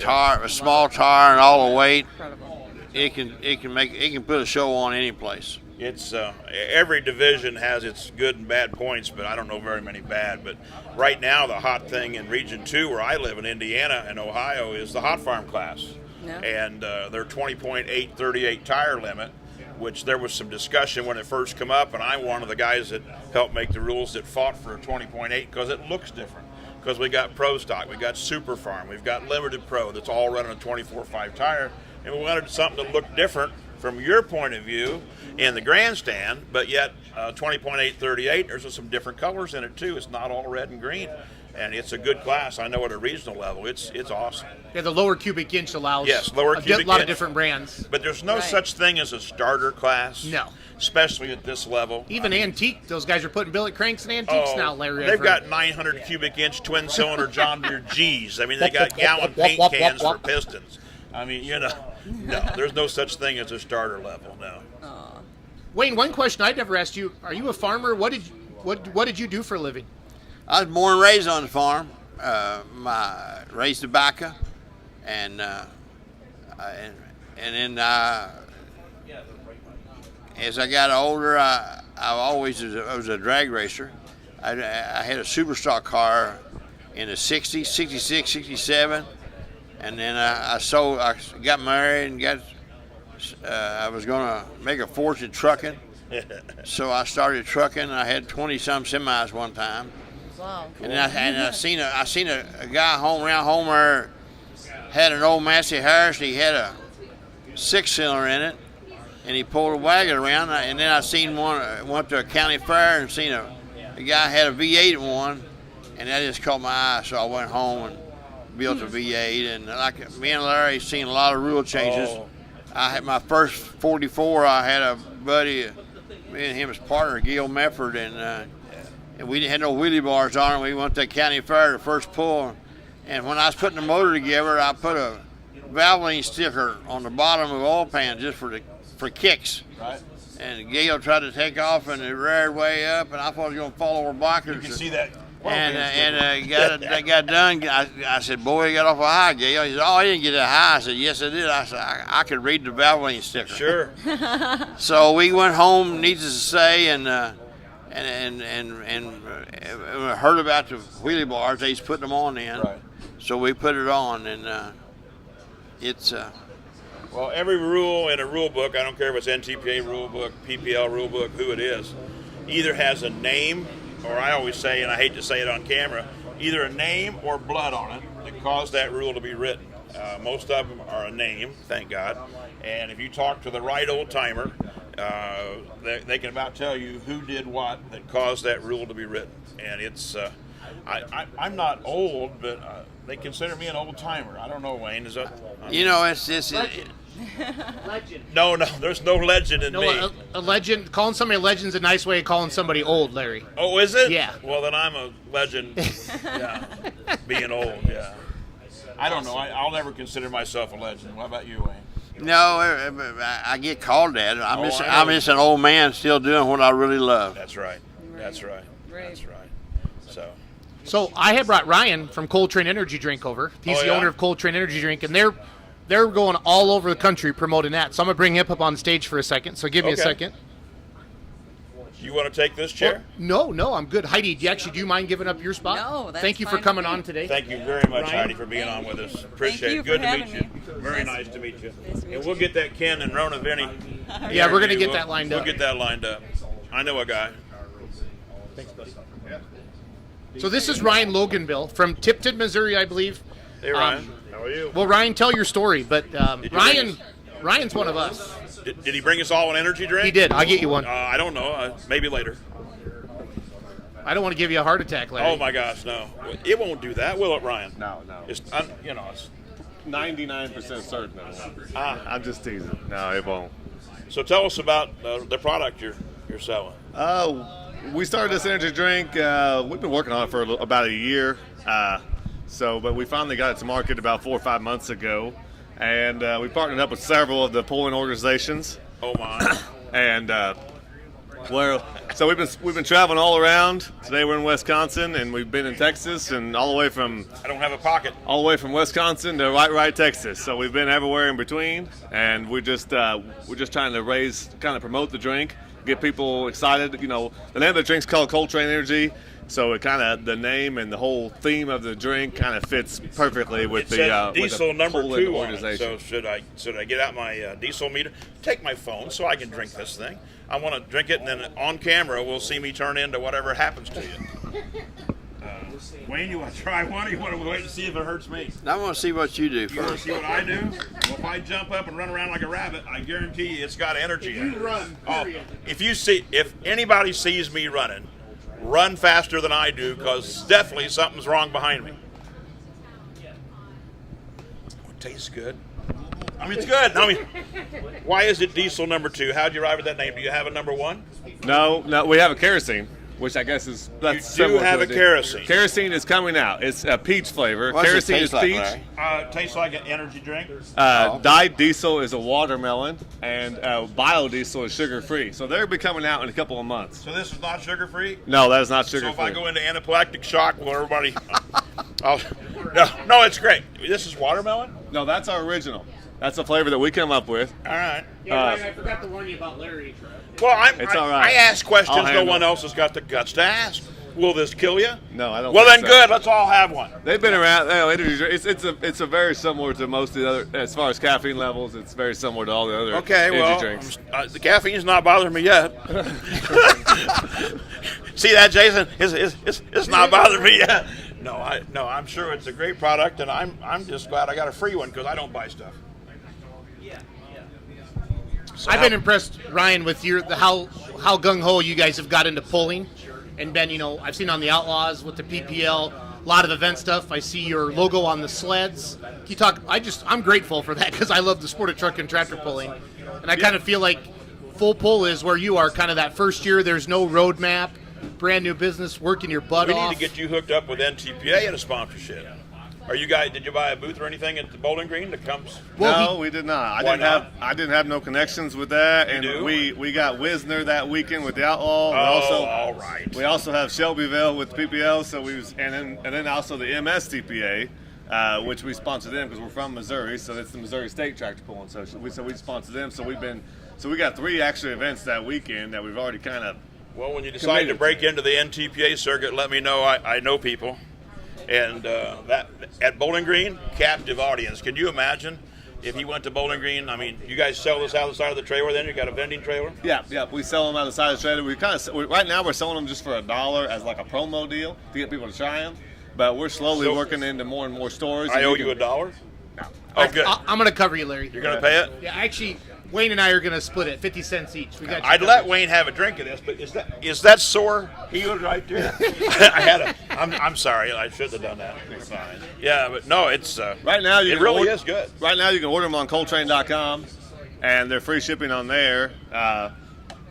the a small tire and all the weight. Incredible. It can put a show on any place. It's every division has its good and bad points, but I don't know very many bad. But right now, the hot thing in Region 2, where I live in Indiana and Ohio, is the hot farm class. Yeah. And their 20.8 38 tire limit, which there was some discussion when it first came up, and I'm one of the guys that helped make the rules that fought for a 20.8 because it looks different. Because we got Pro Stock, we got Superfan, we've got Limited Pro that's all running a 24.5 tire, and we wanted something to look different from your point of view in the grandstand, but yet 20.8 38, there's some different colors in it too. It's not all red and green, and it's a good class. I know at a regional level, it's awesome. Yeah, the lower cubic inch allows lower a cubic lot of inch. different brands. But there's no Right. such thing as a starter class. No. Especially at this level. Even antique, those guys are putting billet cranks in antiques now, Larry. I've They've heard. got 900 cubic inch twin cylinder John Deere G's. I mean, they got gallon paint cans for pistons. I mean, no, there's no such thing as a starter level. No. Wayne, one question I never asked you: are you a farmer? What did you do for a living? I was born and raised on the farm. Raised tobacco, and then as I got older, I was a drag racer. I had a super stock car in the 60s, 66, 67, and then I got married and I was going to make a fortune trucking, so I started trucking. I had 20-some semis one time. Wow. And I seen a guy around home there had an old Massey Harris. He had a 6-cylinder in it, and he pulled a wagon around. And then I seen went to a county fair and seen a guy had a V8 in one, and that just caught my eye. So I went home and built a V8. And like me and Larry seen a lot of rule changes. Oh. I had my first 44. I had a buddy, me and him as partner, Gil Mefford, and we didn't have no wheelie bars on it. We went to the county fair, the first pull, and when I was putting the motor together, I put a Valvoline sticker on the bottom of the oil pan just for kicks. Right. And Gale tried to take off, and it reared way up, and I thought he was going to fall over backwards. You can see that. I got done. I said, "Boy, you got off a high, Gale." He said, "Oh, I didn't get that high." I said, "Yes, I did." I said, "I could read the Valvoline sticker." Sure. So we went home, needless to say, and heard about the wheelie bars. They was putting them on then, Right. so we put it on, and it's Well, every rule in a rule book, I don't care if it's NTPA rule book, PPL rule book, who it is, either has a name, or I always say, and I hate to say it on camera, either a name or blood on it that caused that rule to be written. Most of them are a name, thank God. And if you talk to the right old timer, they can about tell you who did what that caused that rule to be written. And it's, I'm not old, but they consider me an old timer. I don't know, Wayne. Is that? it's just Legend. No, there's no legend in me. No, a legend. Calling somebody a legend's a nice way of calling somebody old, Larry. Oh, is it? Yeah. Well, then I'm a legend. Yeah, being old. Yeah. I don't know. I'll never consider myself a legend. What about you, Wayne? no. I get called that. I know. I'm just an old man still doing what I really love. That's right. That's right. Right. That's right. So I had brought Ryan from Coltrane Energy Drink over. He's Oh, the yeah? owner of Coltrane Energy Drink, and they're going all over the country promoting that. So I'm gonna bring him up on stage for a second. So give me a Okay. second. You want to take this chair? No, I'm good. Heidi, do you mind giving up your spot? No, that's Thank you for fine coming with me. on today. Thank you very much, Ryan? Heidi, for being on with us. Appreciate you it. for Good to having meet you. me. Very Nice- nice to meet you. nice to meet And you. we'll get that Ken and Rona Vinny. Yeah, we're gonna interview. get that lined up. We'll get that lined up. I know a guy. So this is Ryan Loganville from Tipton, Missouri, I believe. Hey, Ryan. How are you? Well, Ryan, tell your story. But Did you Ryan's one of us. Did he bring us all an energy drink? He did. I'll get you one. I don't know. Maybe later. I don't want to give you a heart attack, Larry. Oh my gosh, no! It won't do that, will it, Ryan? No. It's it's 99% certain it won't. I'm just teasing. No, it won't. So tell us about the product you're selling. We started this energy drink. We've been working on it for about a year. But we finally got it to market about 4 or 5 months ago, and we partnered up with several of the polling organizations. Oh my! And so we've been traveling all around. Today we're in Wisconsin, and we've been in Texas, and all the way from I don't have a pocket. Wisconsin to right Texas. So we've been everywhere in between, and we're just trying to promote the drink, get people excited. You know, the name of the drink's called Coltrane Energy, so it the name and the whole theme of the drink kind of fits perfectly with It the says diesel with the number polling 2 on it. organization. So should I get out my diesel meter? Take my phone so I can drink this thing. I want to drink it, and then on camera we'll see me turn into whatever happens to you. Wayne, you want to try one, or you want to wait and see if it hurts me? I want to see what you do You want to first. see what I do? Well, if I jump up and run around like a rabbit, I guarantee you it's got energy in it. run, Oh, period. if anybody sees me running, run faster than I do, because definitely something's wrong behind me. It tastes good. I mean, it's good. I mean, why is it diesel number 2? How'd you arrive at that name? Do you have a number 1? No, we have a kerosene, which I guess is that's You do similar to have a kerosene. Kerosene is coming out. It's a peach flavor. What's it Kerosene taste is like, peach. Larry? Tastes like an energy drink. Dyed diesel is a watermelon, and biodiesel is sugar-free. So they'll be coming out in a couple of months. So this is not sugar-free? No, that is not So if I sugar-free. go into anaphylactic shock, will everybody... No, it's great. This is watermelon? No, that's our original. That's the flavor that we come up with. All right. Yeah, Ryan, I forgot to warn you about Larry. Well, It's all right. I ask questions I'll no handle one it. else has got the guts to ask. Will this kill you? No, I don't. Well, then think so. good. Let's all have one. They've been around. Energy drink. It's a very similar to most of the other. As far as caffeine levels, it's very similar to all the other Okay, energy well, drinks. the caffeine's not bothering me yet. See that, Jason? It's not bothering me yet. No, I'm sure it's a great product, and I'm just glad I got a free one because I don't buy stuff. So I've been impressed, Ryan, with how gung ho you guys have got into pulling, and been, I've seen on the Outlaws with the PPL, a lot of event stuff. I see your logo on the sleds. Can you talk? I'm grateful for that because I love the sport of truck and tractor pulling, and I kind of feel like full pull is where you are. Kind of that first year, there's no roadmap, brand new business, working your butt we off. need to get you hooked up with NTPA and a sponsorship. Are you guys? Did you buy a booth or anything at the Bowling Green that comes? No, we did not. Why not? I didn't have no connections with that, and do? we got Wisner that weekend with the Outlaw. All right. We also have Shelbyville with the PPL. So and then also the MSTPA, which we sponsor them because we're from Missouri. So it's the Missouri State Tractor Pulling. So we sponsor them. So we got 3 actual events that weekend that we've already kind of. Well, when you decide to committed. break into the NTPA circuit, let me know. I know people. And that at Bowling Green, captive audience. Can you imagine if he went to Bowling Green? I mean, you guys sell this out the side of the trailer. Then you got a vending trailer. Yeah. We sell them out of the side of the trailer. Right now we're selling them just for $1 as like a promo deal to get people to try them. But we're slowly So- working into more and more stores. I and owe you you can- $1. No. Oh, good. I'm going to cover you, Larry. You're gonna pay it. Yeah, actually, Wayne and I are going to split it, 50 cents each. We got you I'd covered. let Wayne have a drink of this, but is that sore heel right there? I'm sorry. I should have done that. It's fine. Yeah, but no, it's Right now, it really is good. Right now, you can order them on Coltrane.com, and they're free shipping on there.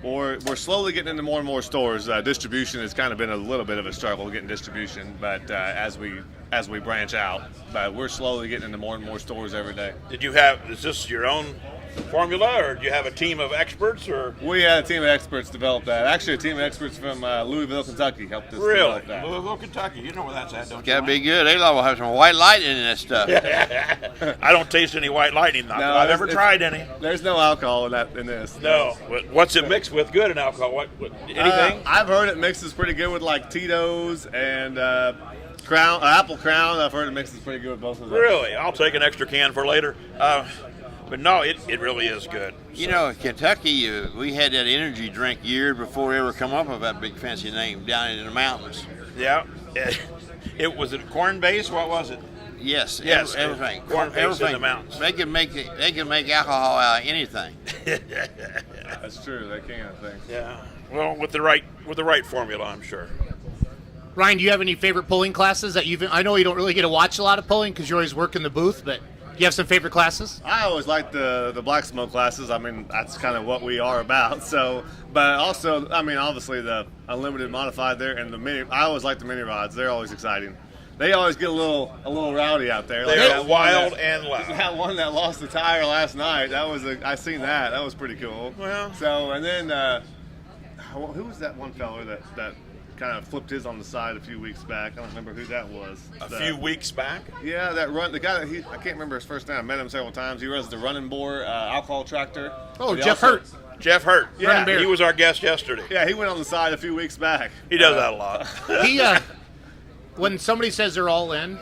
We're slowly getting into more and more stores. Distribution has kind of been a little bit of a struggle getting distribution, but as we branch out, but we're slowly getting into more and more stores every day. Is this your own formula, or do you have a team of experts? Or We had a team of experts develop that. Actually, a team of experts from Louisville, Kentucky helped us really, develop that. Louisville, Kentucky? You know where that's at, don't you? Gotta be good. They will have some white lightning in that stuff. I don't taste any white lightning. Not that I've ever tried any. There's no alcohol in this. No. What's it mixed with? Good in alcohol? What anything? I've heard it mixes pretty good with like Tito's and Apple Crown. I've heard it mixes pretty good with both of those. Really? I'll take an extra can for later. But no, it really is good. You know, in Kentucky, we had that energy drink years before it ever come up with that big fancy name down in the mountains. Yeah. It was it corn based? What was it? Yes, Yes, everything. corn based in the mountains. They can make alcohol out of anything. That's true. They can, I think. Yeah. Well, with the right formula, I'm sure. Ryan, do you have any favorite pulling classes that I know you don't really get to watch a lot of pulling because you always work in the booth, but do you have some favorite classes? I always like the black smoke classes. I mean, that's kind of what we are about. So, but also, I mean, obviously the unlimited modified there and the mini. I always like the mini rods. They're always exciting. They always get a little rowdy out there. Like They're that wild one and loud. That one that lost the tire last night. That was I seen that. That was pretty cool. Well. So and then who was that one fella that kind of flipped his on the side a few weeks back? I don't remember who that was. A few weeks back. Yeah, the guy that I can't remember his first name. I met him several times. He runs the running board alcohol tractor. Oh, He Jeff also- Hurt. Jeff Hurt. Yeah. Running Bear. He was our guest yesterday. Yeah, he went on the side a few weeks back. He does that a lot. He when somebody says they're all in,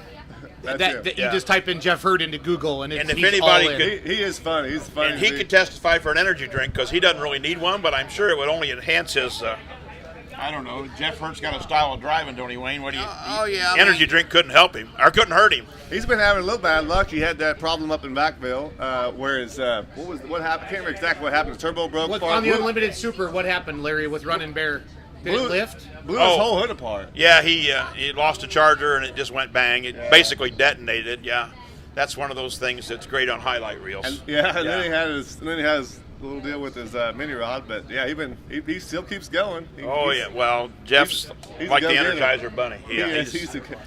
That's you Yeah. just type in Jeff Hurt into Google and, And if he's anybody all in. could- He is funny. He's funny. And he could testify for an energy drink because he doesn't really need one, but I'm sure it would only enhance his. I don't know. Jeff Hurt's got a style of driving, don't he, Wayne? What do you? Oh, yeah, I Energy mean- drink couldn't help him or couldn't hurt him. He's been having a little bad luck. He had that problem up in Backville, where what happened? I can't remember exactly what happened. The turbo broke. On the Unlimited Super, what happened, Larry, with Running Bear? Did it lift? Blew Oh. his whole hood apart. Yeah, he lost a charger and it just went bang. It basically detonated. Yeah, that's one of those things that's great on highlight reels. And then he had his little deal with his mini rod. But yeah, he still keeps going. Well, Jeff's he's like a the go-getter. Energizer Bunny. Yeah,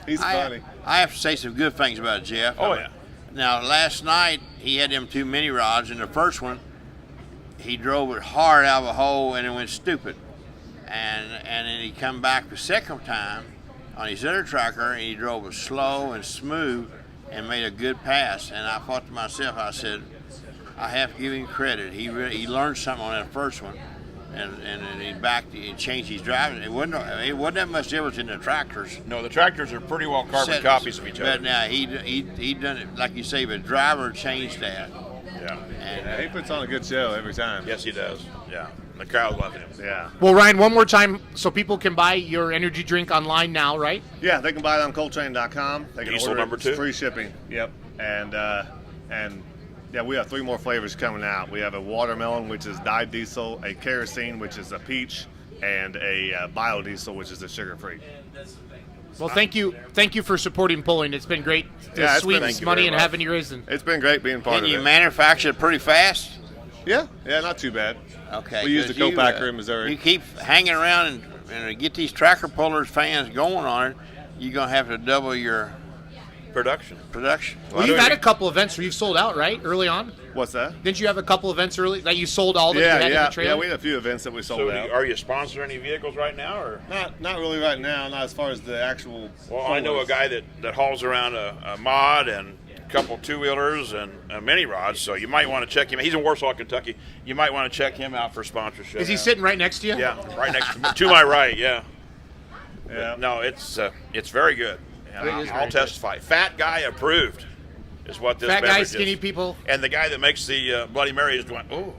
He's funny. I have to say some good things about Jeff. Oh, yeah. Now, last night he had them two mini rods, and the first one he drove it hard out of a hole and it went stupid. And then he come back the second time on his other tracker and he drove it slow and smooth and made a good pass. And I thought to myself, I said, I have to give him credit. He learned something on that first one, and he changed his driving. It wasn't that much difference in the tractors. No, the tractors are pretty well carbon copies of each other. But now he done it like you say. The driver changed that. Yeah. And He puts on a good show every time. Yes, he does. Yeah. The crowd loves him. Yeah. Well, Ryan, one more time so people can buy your energy drink online now, right? Yeah, they can buy it on coltrane.com. They can Diesel order number it. 2? It's free shipping. Yep. And yeah, we have 3 more flavors coming out. We have a watermelon, which is dyed diesel, a kerosene, which is a peach, and a biodiesel, which is a sugar-free. Well, thank you for supporting pulling. It's been great to Yeah, it's sweep been- thank you money very and much. having you raising. It's been great being part can of you it. manufacture it pretty fast? Yeah, not too bad. Okay. We use the 'cause co-packer in Missouri. You keep hanging around and to get these tracker pullers fans going on it, you're gonna have to double your Production. production. Well, you've had a couple events where you've sold out, right? Early on? What's that? Didn't you have a couple events early that you sold all that you had in the trailer? Yeah, we had a few events that we sold So, out. are you sponsoring any vehicles right now, or? Not really right now, not as far as the actual. Well, I know a guy that hauls around a mod and a couple 2-wheelers and mini rods, so you might want to check him. He's in Warsaw, Kentucky. You might want to check him out for sponsorship. Is he sitting right next to you? Yeah, right next to my right. Yeah. Yeah. No, it's very good. And It is I'll very testify. Fat guy approved is what this Fat beverage guys, skinny is. people. And the guy that makes the Bloody Mary is going, oh,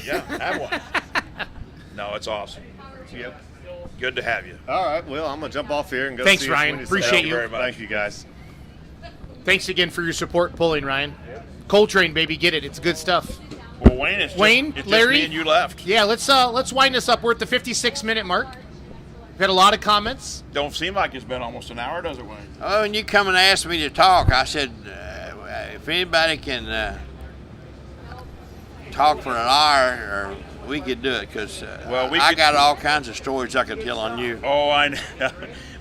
yeah, have one. No, it's awesome. Yep. Good to have you. All right. Well, I'm gonna jump off here and go. Thanks, see Ryan. Sweeney's Appreciate sale. Thank you very much. Thank you, guys. Thanks again for your support pulling, Ryan. Coltrane, baby, get it. It's good stuff. Well, Wayne, it's Wayne, just Larry? me and you left. Yeah, let's wind this up. We're at the 56-minute mark. We've had a lot of comments. Don't seem like it's been almost an hour, does it, Wayne? Oh, and you come and ask me to talk. I said, if anybody can talk for an hour or we could do it because Well, we I could- got all kinds of stories I could tell on you. Oh, I know.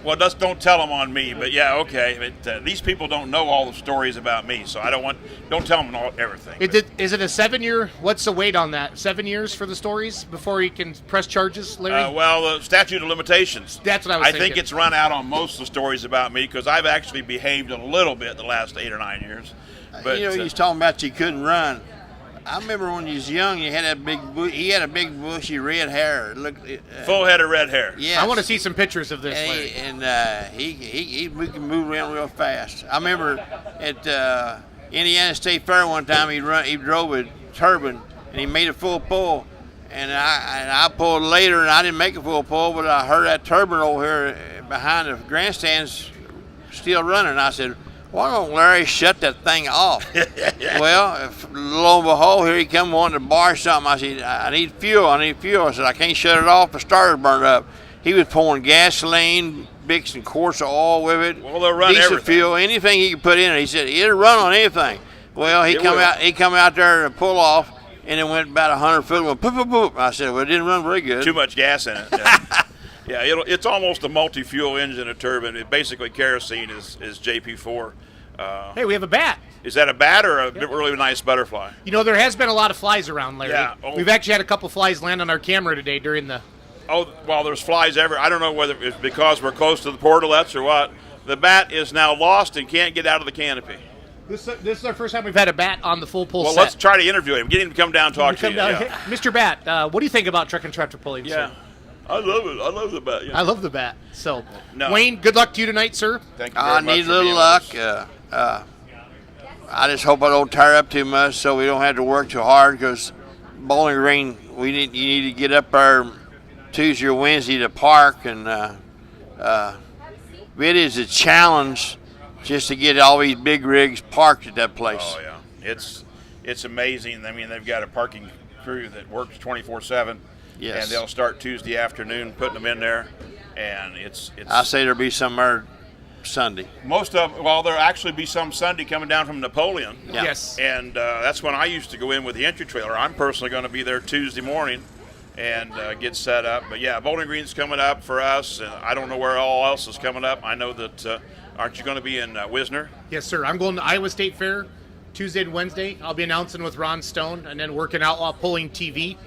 Well, just don't tell them on me. But yeah, okay. But, these people don't know all the stories about me, so don't tell them everything. Is it a 7-year? What's the weight on that? 7 years for the stories before he can press charges, Larry? Well, the statute of limitations. That's what I was think thinking. it's run out on most of the stories about me because I've actually behaved a little bit the last 8 or 9 years. But You was talking about you couldn't run. I remember when you was young, you had that he had a big bushy red hair. It looked full head of red hair. yeah. I want to see some pictures of this, Larry. He could move around real fast. I remember at Indiana State Fair one time he drove a turbine and he made a full pull, and I pulled later and I didn't make a full pull, but I heard that turbine over here behind the grandstands still running. And I said, "Why don't Larry shut that thing off?" Well, lo and behold, here he come wanting to bar something. I said, I need fuel. I said, "I can't shut it off. The starter's burned up." He was pouring gasoline, mixing quarts of oil with it. Well, they'll run diesel everything. fuel, anything he could put in it. He said, "It'll run on anything." Well, he come out there to pull off, and it went about 100 foot. Went poop, poop, poop. I said, "Well, it didn't run very good." Too much gas in it. Yeah, yeah, it's almost a multi-fuel engine, a turbine. It basically kerosene is JP4. Hey, we have a bat. Is that a bat or a really nice butterfly? You know, there has been a lot of flies around, Larry. Yeah. Oh. We've actually had a couple flies land on our camera today during the. Oh, well, there's flies everywhere. I don't know whether it's because we're close to the portalets or what. The bat is now lost and can't get out of the canopy. This is our first time we've had a bat on the full pull Well, set. let's try to interview him. Get him to come down and talk to Come you. down. Yeah. Hey, Mr. Bat, what do you think about truck and tractor pulling? Yeah. Sir? I love it. I love the bat. Yeah. I love the bat. So, No. Wayne, good luck to you tonight, sir. Thank you very I much need a for little being luck. with us. I just hope I don't tire up too much, so we don't have to work too hard. Because Bowling Green, you need to get up there Tuesday or Wednesday to park, and it is a challenge just to get all these big rigs parked at that place. Oh yeah, it's amazing. I mean, they've got a parking crew that works 24/7. Yes. And they'll start Tuesday afternoon putting them in there, and it's. I say there'll be some there Sunday. There'll actually be some Sunday coming down from Napoleon. Yeah. Yes. And that's when I used to go in with the entry trailer. I'm personally going to be there Tuesday morning and get set up. But yeah, Bowling Green's coming up for us, and I don't know where all else is coming up. I know that aren't you going to be in Wisner? Yes, sir. I'm going to Iowa State Fair Tuesday and Wednesday. I'll be announcing with Ron Stone and then working Outlaw Pulling TV.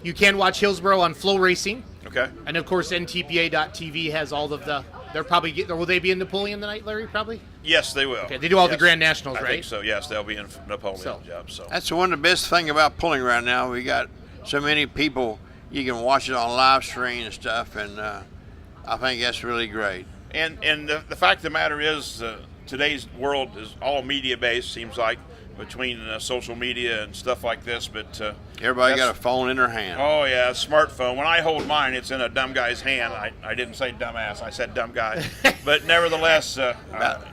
You can watch Hillsboro on Flow Racing. Okay. And of course, NTPA.tv has all of the. They're probably will they be in Napoleon tonight, Larry? Probably. Yes, they will. Okay, they do all the Yes. Grand Nationals, I right? think so. Yes, they'll be in Napoleon. So. So. That's one of the best thing about pulling right now. We got so many people. You can watch it on live stream and stuff, and I think that's really great. And the fact of the matter is, today's world is all media based. Seems like between social media and stuff like this. But Everybody got a that's- phone in their hand. Oh yeah, smartphone. When I hold mine, it's in a dumb guy's hand. I didn't say dumbass. I said dumb guy. But nevertheless,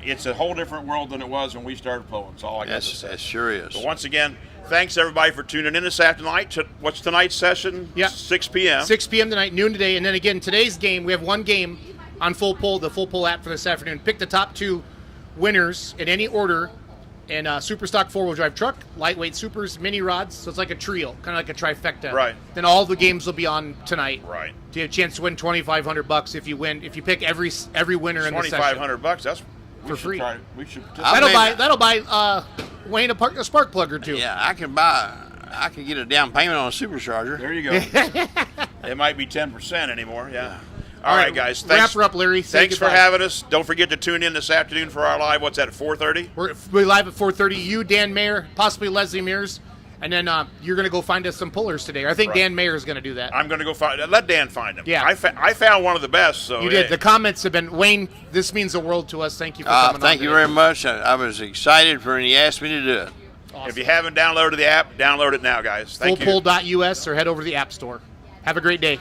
it's a whole different world than it was when we started pulling. That's all I got to Yes, say. it sure is. But once again, thanks everybody for tuning in this afternoon. What's tonight's session? Yeah. 6 p.m. 6 p.m. tonight, noon today, and then again today's game. We have one game on Full Pull, the Full Pull app for this afternoon. Pick the top 2 winners in any order, and super stock 4-wheel drive truck, lightweight supers, mini rods. So it's like a trio, kind of like a trifecta. Right. Then all the games will be on tonight. Right. To have a chance to win $2,500 if you win. If you pick every winner in the session. $2,500. That's we For should free. Try, we should. That'll buy Wayne a spark plug or 2. Yeah, I can get a down payment on a supercharger. There you go. It might be 10% anymore. Yeah. All right, guys. Wrap Thanks. her up, Larry. Say Thanks for goodbye. having us. Don't forget to tune in this afternoon for our live. What's that? At 4:30. We're live at 4:30. You, Dan Mayer, possibly Leslie Mears, and then you're going to go find us some pullers today. I think Right. Dan Mayer is going to do that. I'm going to go find. Let Dan find them. Yeah. I found one of the best. So You did. hey. The comments have been, Wayne, this means the world to us. Thank you for coming on Thank you today. very much. I was excited when he asked me to do it. If you haven't downloaded the app, download it now, guys. Thank you. Fullpull.us or head over to the App Store. Have a great day.